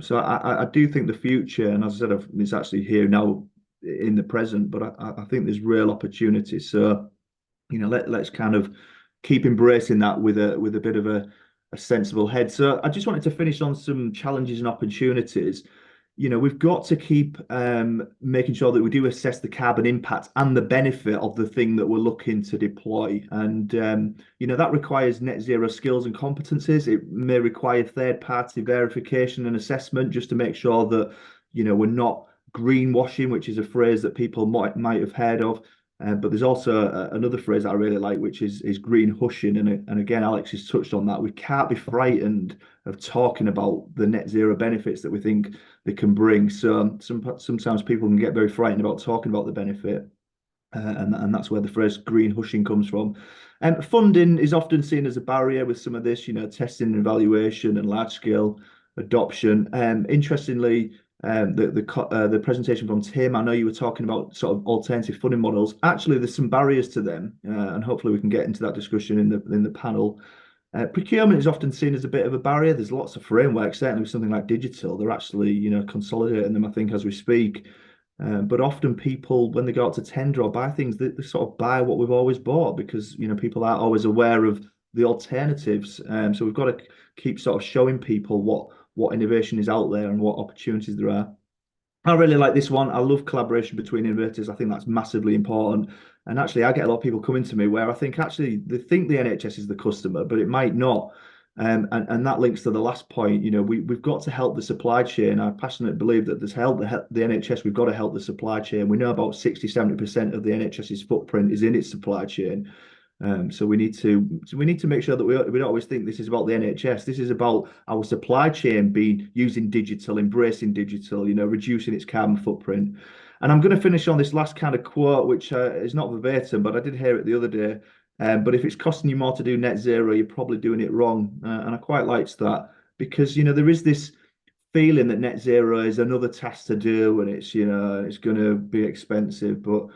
So I do think the future, and as I said, it's actually here now in the present, but I think there's real opportunity. So, let's kind of keep embracing that with a bit of a sensible head. So I just wanted to finish on some challenges and opportunities. We've got to keep making sure that we do assess the carbon impact and the benefit of the thing that we're looking to deploy. And, that requires net zero skills and competencies. It may require third party verification and assessment just to make sure that, we're not greenwashing, which is a phrase that people might have heard of. But there's also another phrase that I really like, which is green hushing. And again, Alex has touched on that. We can't be frightened of talking about the net zero benefits that we think they can bring. So sometimes people can get very frightened about talking about the benefit. And that's where the phrase green hushing comes from. Funding is often seen as a barrier with some of this, testing and evaluation and large scale adoption. Interestingly, the presentation from Tim, I know you were talking about sort of alternative funding models. Actually, there's some barriers to them, and hopefully we can get into that discussion in the panel. Procurement is often seen as a bit of a barrier. There's lots of frameworks, certainly with something like digital. They're actually, consolidating them, I think, as we speak. But often people, when they go out to tender or buy things, they sort of buy what we've always bought because, people aren't always aware of the alternatives. So we've got to keep sort of showing people what innovation is out there and what opportunities there are. I really like this one. I love collaboration between innovators. I think that's massively important. And actually, I get a lot of people coming to me where I think actually they think the NHS is the customer, but it might not. And that links to the last point. We've got to help the supply chain. I passionately believe that there's help the NHS. We've got to help the supply chain. We know about 60-70% of the NHS's footprint is in its supply chain. So we need to make sure that we don't always think this is about the NHS. This is about our supply chain using digital, embracing digital, reducing its carbon footprint. And I'm going to finish on this last kind of quote, which is not verbatim, but I did hear it the other day. But if it's costing you more to do net zero, you're probably doing it wrong. And I quite liked that because, there is this feeling that net zero is another task to do and it's going to be expensive. But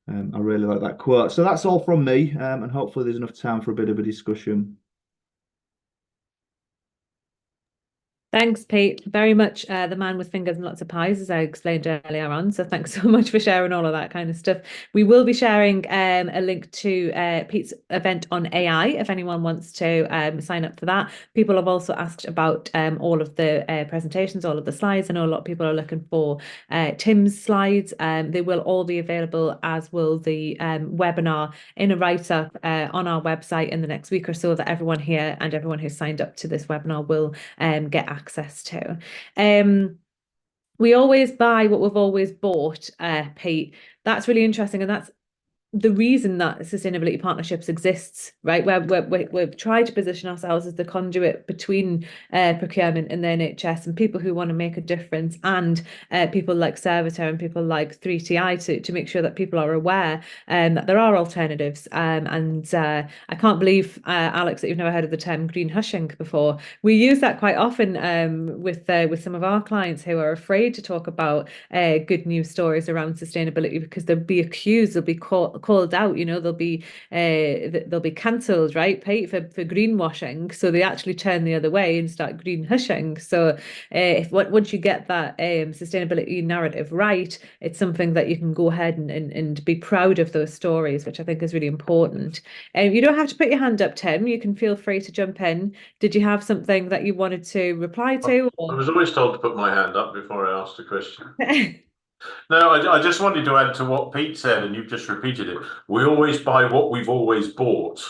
I really like that quote. So that's all from me. And hopefully there's enough time for a bit of a discussion. Thanks, Pete. Very much the man with fingers and lots of pies, as I explained earlier on. So thanks so much for sharing all of that kind of stuff. We will be sharing a link to Pete's event on AI if anyone wants to sign up for that. People have also asked about all of the presentations, all of the slides. I know a lot of people are looking for Tim's slides. They will all be available, as will the webinar, in a write-up on our website in the next week or so, that everyone here and everyone who's signed up to this webinar will get access to. We always buy what we've always bought, Pete. That's really interesting, and that's the reason that sustainability partnerships exists, right? Where we've tried to position ourselves as the conduit between procurement and the NHS and people who want to make a difference, and people like Servitor and people like 3TI to make sure that people are aware that there are alternatives. And I can't believe, Alex, that you've never heard of the term green hushing before. We use that quite often with some of our clients who are afraid to talk about good news stories around sustainability because they'll be accused, they'll be called out, they'll be cancelled, right, Pete, for greenwashing. So they actually turn the other way and start green hushing. So once you get that sustainability narrative right, it's something that you can go ahead and be proud of those stories, which I think is really important. You don't have to put your hand up, Tim. You can feel free to jump in. Did you have something that you wanted to reply to? I was always told to put my hand up before I asked a question. No, I just wanted to add to what Pete said, and you've just repeated it. We always buy what we've always bought,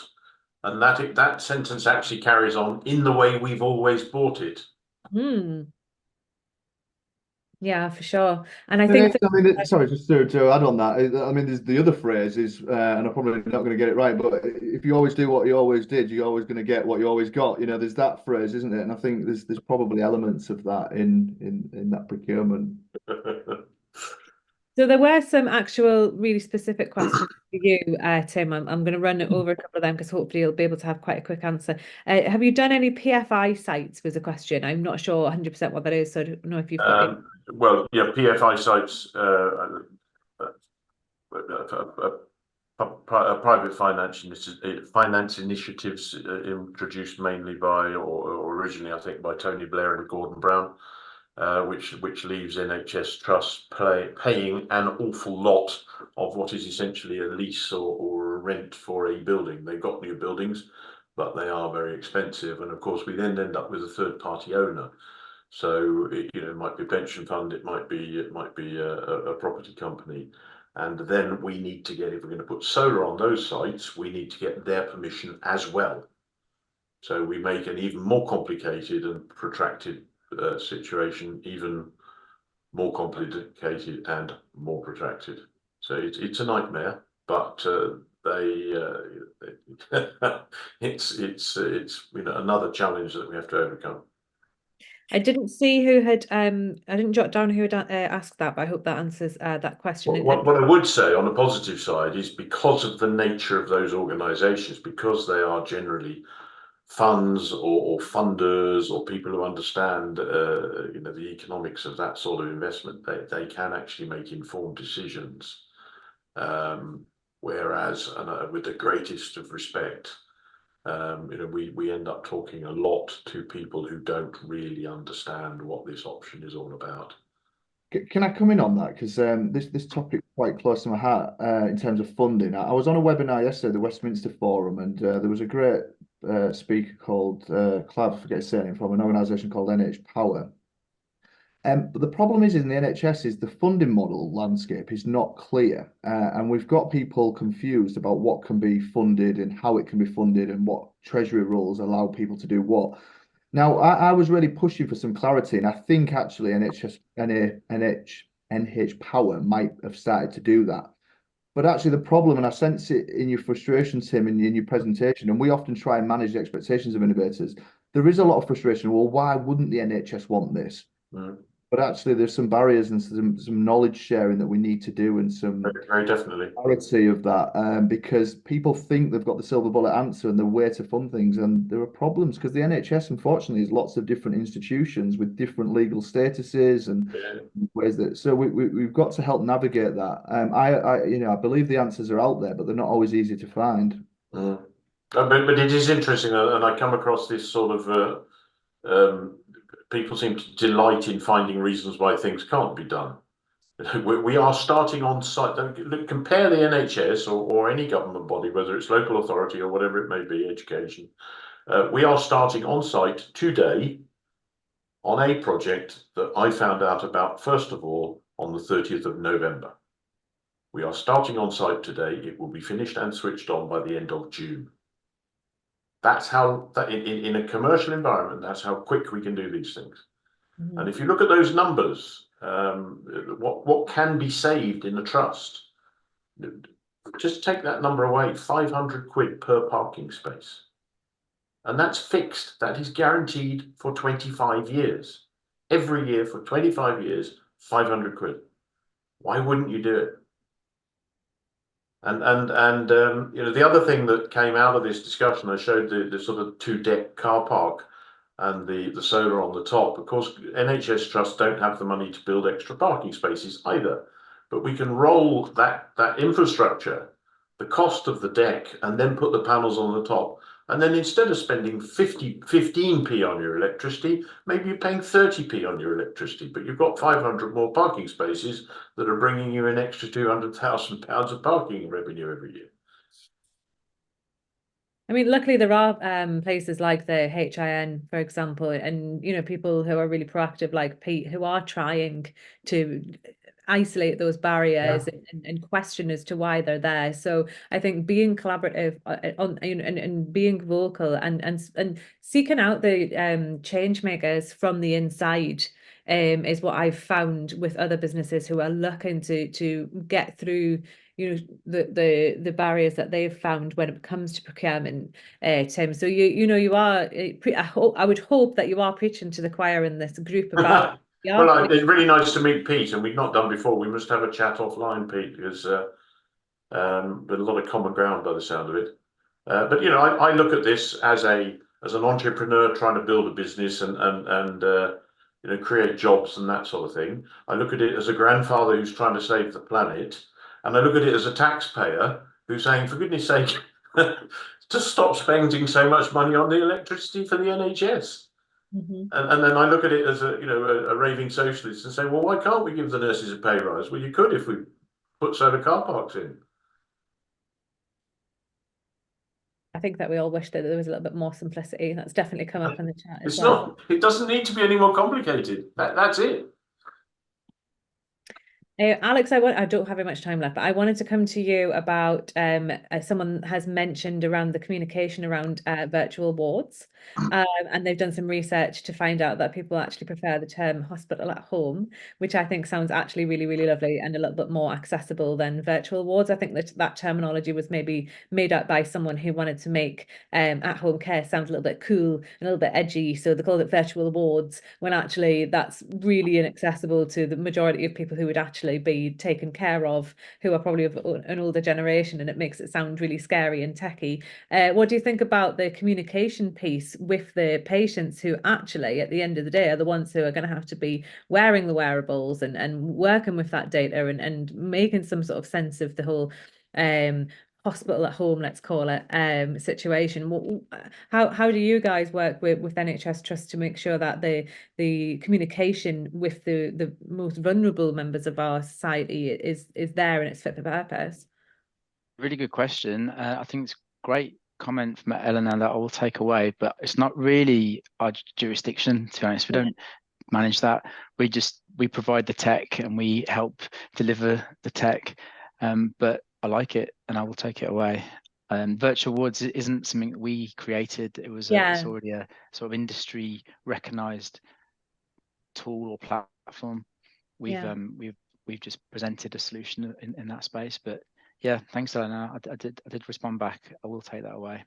and that sentence actually carries on in the way we've always bought it. Yeah, for sure. And I think sorry, just to add on that. I mean, there's the other phrase is, and I'm probably not going to get it right, but if you always do what you always did, you're always going to get what you always got. There's that phrase, isn't it? And I think there's probably elements of that in that procurement. So there were some actual really specific questions for you, Tim. I'm going to run over a couple of them because hopefully you'll be able to have quite a quick answer. Have you done any PFI sites was a question. I'm not sure 100% what that is, so I don't know if you've got Well, yeah, PFI sites, private finance initiatives introduced mainly by, or originally, I think, by Tony Blair and Gordon Brown, which leaves NHS trusts paying an awful lot of what is essentially a lease or a rent for a building. They've got new buildings, but they are very expensive, and of course we then end up with a third-party owner. So it might be a pension fund, it might be a property company, and then we need to get, if we're going to put solar on those sites, we need to get their permission as well. So we make an even more complicated and protracted situation even more complicated and more protracted. So it's a nightmare, but it's another challenge that we have to overcome. I didn't see who had I didn't jot down who had asked that, but I hope that answers that question. What I would say on the positive side is, because of the nature of those organisations, because they are generally funds or funders or people who understand the economics of that sort of investment, they can actually make informed decisions. Whereas, and with the greatest of respect, we end up talking a lot to people who don't really understand what this option is all about. Can I come in on that? Because this topic is quite close to my heart in terms of funding. I was on a webinar yesterday, the Westminster Forum, and there was a great speaker called Clive, I forget his surname, from an organisation called NH Power. But the problem is in the NHS is the funding model landscape is not clear, and we've got people confused about what can be funded and how it can be funded and what Treasury rules allow people to do what. Now, I was really pushing for some clarity, and I think actually NH Power might have started to do that. But actually, the problem, and I sense it in your frustration, Tim, in your presentation, and we often try and manage the expectations of innovators. There is a lot of frustration. Well, why wouldn't the NHS want this? Mm. But actually, there's some barriers and some knowledge sharing that we need to do, and some very definitely clarity of that, because people think they've got the silver bullet answer and the way to fund things, and there are problems because the NHS, unfortunately, is lots of different institutions with different legal statuses and ways that. So we've got to help navigate that. I believe the answers are out there, but they're not always easy to find. Mm. But it is interesting, and I come across this sort of. People seem to delight in finding reasons why things can't be done. We are starting on site. Compare the NHS or any government body, whether it's local authority or whatever it may be, education. We are starting on site today on a project that I found out about, first of all, on the 30th of November. We are starting on site today. It will be finished and switched on by the end of June. That's how, in a commercial environment, that's how quick we can do these things. Mm-hmm. And if you look at those numbers, what can be saved in a trust, just take that number away, 500 quid per parking space. And that's fixed. That is guaranteed for 25 years. Every year for 25 years, 500 quid. Why wouldn't you do it? And the other thing that came out of this discussion, I showed the sort of 2-deck car park and the solar on the top. Of course, NHS trusts don't have the money to build extra parking spaces either, but we can roll that infrastructure, the cost of the deck, and then put the panels on the top. And then instead of spending 15p on your electricity, maybe you're paying 30p on your electricity, but you've got 500 more parking spaces that are bringing you an extra £200,000 of parking revenue every year. I mean, luckily there are places like the HIN, for example, and people who are really proactive, like Pete, who are trying to isolate those barriers and question as to why they're there. So I think being collaborative and being vocal and seeking out the change makers from the inside is what I've found with other businesses who are looking to get through the barriers that they've found when it comes to procurement, Tim. So you are I would hope that you are preaching to the choir in this group about Yeah. Well, it's really nice to meet Pete, and we've not done before. We must have a chat offline, Pete, because there's a lot of common ground by the sound of it. But you know, I look at this as an entrepreneur trying to build a business and you know, create jobs and that sort of thing. I look at it as a grandfather who's trying to save the planet, and I look at it as a taxpayer who's saying, for goodness sake, just stop spending so much money on the electricity for the NHS. And then I look at it as a raving socialist and say, well, why can't we give the nurses a pay rise? Well, you could if we put solar car parks in. I think that we all wish that there was a little bit more simplicity. That's definitely come up in the chat as It's well. not. It doesn't need to be any more complicated. That's it. Alex, I don't have very much time left, but I wanted to come to you about someone has mentioned around the communication around virtual wards, and they've done some research to find out that people actually prefer the term hospital at home, which I think sounds actually really, really lovely and a little bit more accessible than virtual wards. I think that terminology was maybe made up by someone who wanted to make at-home care sound a little bit cool and a little bit edgy, so they called it virtual wards, when actually that's really inaccessible to the majority of people who would actually be taken care of, who are probably of an older generation, and it makes it sound really scary and techy. What do you think about the communication piece with the patients, who actually at the end of the day are the ones who are going to have to be wearing the wearables and working with that data and making some sort of sense of the whole hospital at home, let's call it, situation? How do you guys work with NHS Trust to make sure that the communication with the most vulnerable members of our society is there and it's fit for purpose? Really good question. I think it's a great comment from Eleanor that I will take away, but it's not really our jurisdiction, to be honest. We don't manage that. We provide the tech and we help deliver the tech. But I like it and I will take it away. Virtual wards isn't something that we created. It's already a sort of industry recognized tool or platform. We've just presented a solution in that space. But yeah, thanks, Eleanor. I did respond back. I will take that away.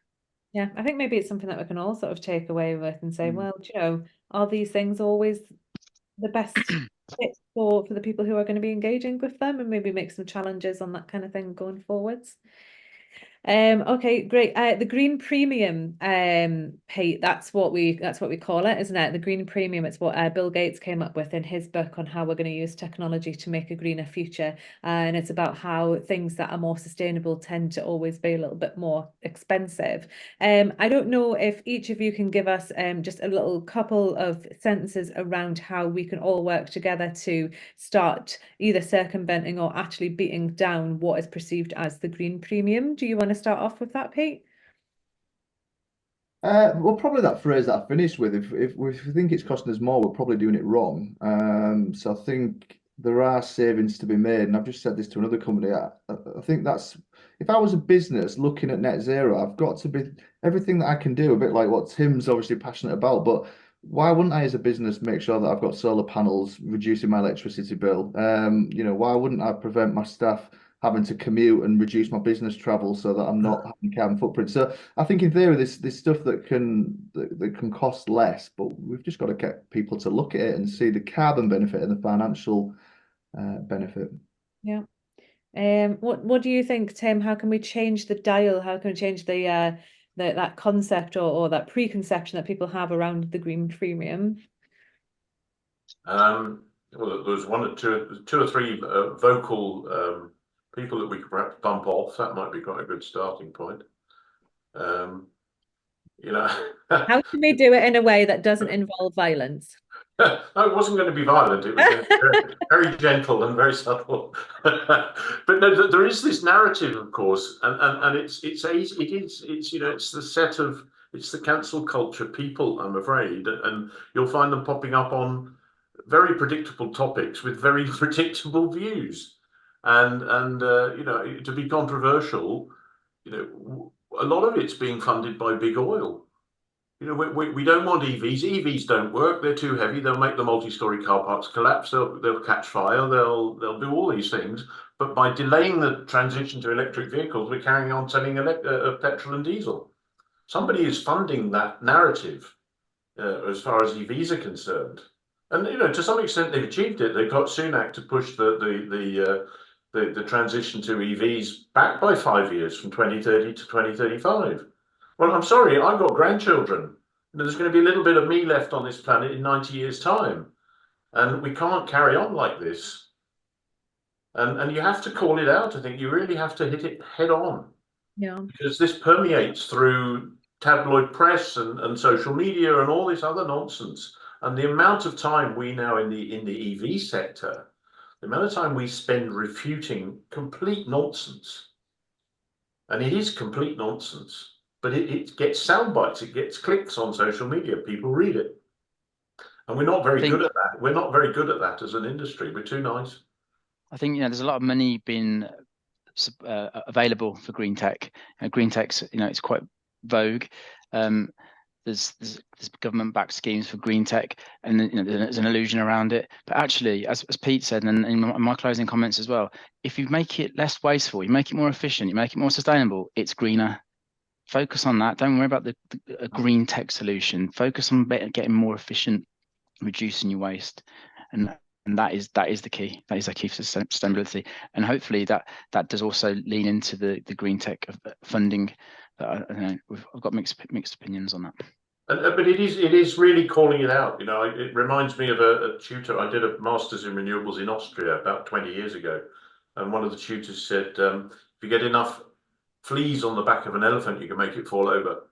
Yeah, I think maybe it's something that we can all sort of take away with and say, well, you know, are these things always the best fit for the people who are going to be engaging with them, and maybe make some challenges on that kind of thing going forwards? Okay, great. The green premium, Pete, that's what we call it, isn't it? The green premium. It's what Bill Gates came up with in his book on how we're going to use technology to make a greener future. And it's about how things that are more sustainable tend to always be a little bit more expensive. I don't know if each of you can give us just a little couple of sentences around how we can all work together to start either circumventing or actually beating down what is perceived as the green premium. Do you want to start off with that, Pete? Well, probably that phrase that I finished with. If we think it's costing us more, we're probably doing it wrong. So I think there are savings to be made, and I've just said this to another company. I think that's, if I was a business looking at net zero, I've got to be everything that I can do, a bit like what Tim's obviously passionate about. But why wouldn't I, as a business, make sure that I've got solar panels reducing my electricity bill? You know, why wouldn't I prevent my staff having to commute and reduce my business travel so that I'm not having carbon footprint? So I think in theory, there's stuff that can cost less, but we've just got to get people to look at it and see the carbon benefit and the financial benefit. Yeah. What do you think, Tim? How can we change the dial? How can we change that concept or that preconception that people have around the green premium? Well, there's two or three vocal people that we could perhaps bump off. That might be quite a good starting point. You know, how can we do it in a way that doesn't involve violence? No, it wasn't going to be violent. It was going to be very gentle and very subtle. But no, there is this narrative, of course, and it's you know, it's the cancel culture people, I'm afraid, and you'll find them popping up on very predictable topics with very predictable views, and you know, to be controversial, you know, a lot of it's being funded by big oil. You know, we don't want EVs. EVs don't work. They're too heavy. They'll make the multi-story car parks collapse. They'll catch fire. They'll do all these things. But by delaying the transition to electric vehicles, we're carrying on selling petrol and diesel. Somebody is funding that narrative as far as EVs are concerned. And to some extent, they've achieved it. They've got Sunak to push the transition to EVs back by 5 years, from 2030 to 2035. Well, I'm sorry, I've got grandchildren. There's going to be a little bit of me left on this planet in 90 years' time, and we can't carry on like this. And you have to call it out. I think you really have to hit it head on. Yeah. Because this permeates through tabloid press and social media and all this other nonsense. And the amount of time we now in the EV sector, the amount of time we spend refuting complete nonsense, and it is complete nonsense, but it gets sound bites, it gets clicks on social media, people read it. And we're not very good at that. We're not very good at that as an industry. We're too nice. I think there's a lot of money being available for green tech. Green tech's it's quite vogue. There's government backed schemes for green tech, and there's an illusion around it. But actually, as Pete said, and in my closing comments as well, if you make it less wasteful, you make it more efficient, you make it more sustainable, it's greener. Focus on that. Don't worry about a green tech solution. Focus on getting more efficient, reducing your waste, and that is the key. That is the key for sustainability, and hopefully that does also lean into the green tech funding. I've got mixed opinions on that. But it is really calling it out. It reminds me of a tutor. I did a master's in renewables in Austria about 20 years ago, and one of the tutors said, if you get enough fleas on the back of an elephant, you can make it fall over.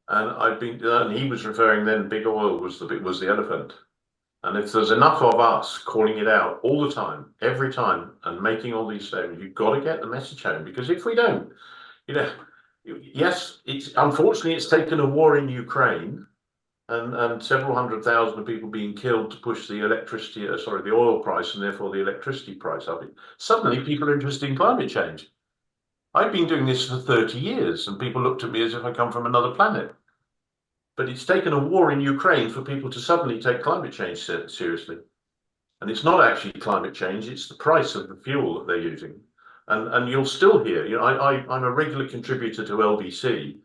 And he was referring then, big oil was the elephant. And if there's enough of us calling it out all the time, every time, and making all these statements, you've got to get the message home. Because if we don't, yes, unfortunately it's taken a war in Ukraine and several 100,000 of people being killed to push the the oil price and therefore the electricity price up. Suddenly people are interested in climate change. I've been doing this for 30 years and people looked at me as if I come from another planet. But it's taken a war in Ukraine for people to suddenly take climate change seriously. And it's not actually climate change, it's the price of the fuel that they're using. And you'll still hear, I'm a regular contributor to LBC,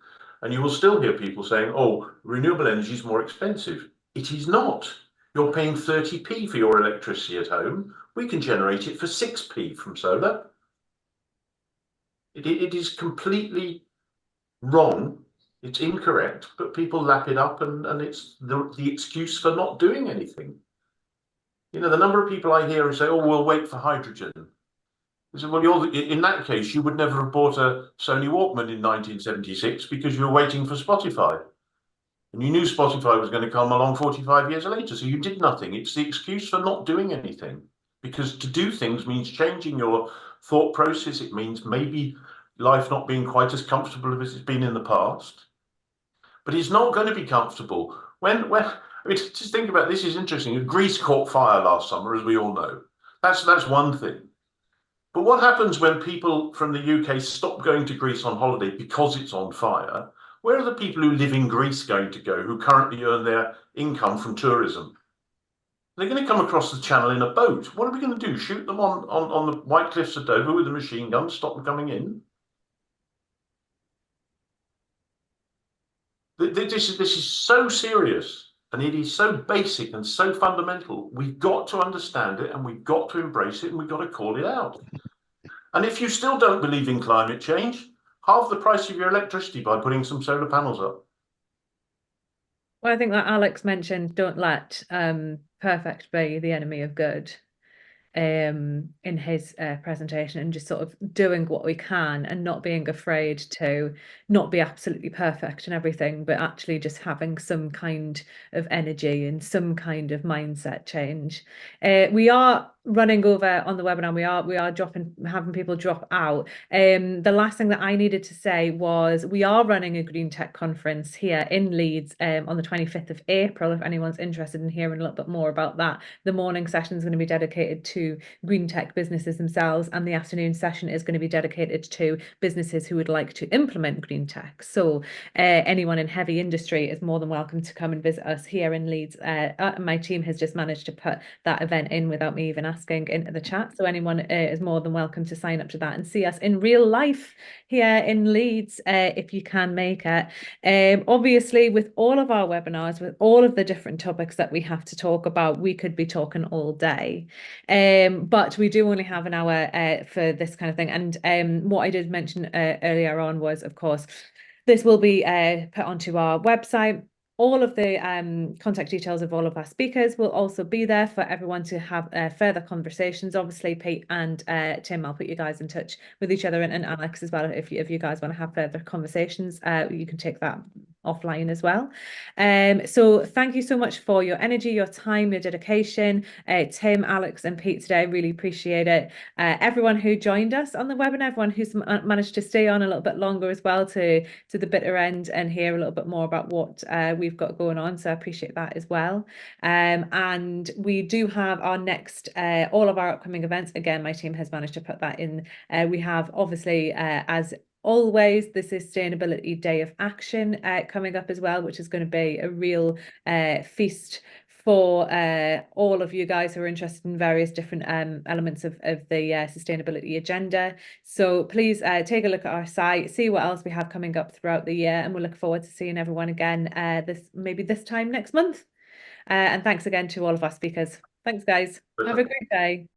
and you will still hear people saying, oh, renewable energy is more expensive. It is not. You're paying 30p for your electricity at home. We can generate it for 6p from solar. It is completely wrong. It's incorrect, but people lap it up and it's the excuse for not doing anything. The number of people I hear and say, oh, we'll wait for hydrogen. I said, well, in that case, you would never have bought a Sony Walkman in 1976 because you were waiting for Spotify. And you knew Spotify was going to come along 45 years later, so you did nothing. It's the excuse for not doing anything. Because to do things means changing your thought process. It means maybe life not being quite as comfortable as it's been in the past. But it's not going to be comfortable. Just think about this. Is interesting. Greece caught fire last summer, as we all know. That's one thing. But what happens when people from the UK stop going to Greece on holiday because it's on fire? Where are the people who live in Greece going to go, who currently earn their income from tourism? They're going to come across the channel in a boat. What are we going to do? Shoot them on the White Cliffs of Dover with a machine gun, stop them coming in? This is so serious, and it is so basic and so fundamental. We've got to understand it, and we've got to embrace it, and we've got to call it out. And if you still don't believe in climate change, halve the price of your electricity by putting some solar panels up. Well, I think that Alex mentioned, don't let perfect be the enemy of good in his presentation, and just sort of doing what we can and not being afraid to not be absolutely perfect and everything, but actually just having some kind of energy and some kind of mindset change. We are running over on the webinar. We are having people drop out. The last thing that I needed to say was we are running a Green Tech conference here in Leeds on the 25th of April. If anyone's interested in hearing a little bit more about that, the morning session is going to be dedicated to to green tech businesses themselves, and the afternoon session is going to be dedicated to businesses who would like to implement green tech. So anyone in heavy industry is more than welcome to come and visit us here in Leeds. My team has just managed to put that event in without me even asking into the chat. So anyone is more than welcome to sign up to that and see us in real life here in Leeds if you can make it. Obviously, with all of our webinars, with all of the different topics that we have to talk about, we could be talking all day. But we do only have an hour for this kind of thing. And what I did mention earlier on was, of course, this will be put onto our website. All of the contact details of all of our speakers will also be there for everyone to have further conversations. Obviously, Pete and Tim, I'll put you guys in touch with each other, and Alex as well. If you guys want to have further conversations, you can take that offline as well. So thank you so much for your energy, your time, your dedication, Tim, Alex, and Pete today. I really appreciate it. Everyone who joined us on the webinar, everyone who's managed to stay on a little bit longer as well to the bitter end and hear a little bit more about what we've got going on. So I appreciate that as well. And we do have our next, all of our upcoming events. Again, my team has managed to put that in. We have obviously, as always, the Sustainability Day of Action coming up as well, which is going to be a real feast for all of you guys who are interested in various different elements of the sustainability agenda. So please take a look at our site, see what else we have coming up throughout the year, and we'll look forward to seeing everyone again this time next month. And thanks again to all of our speakers. Thanks, guys. Have a great day.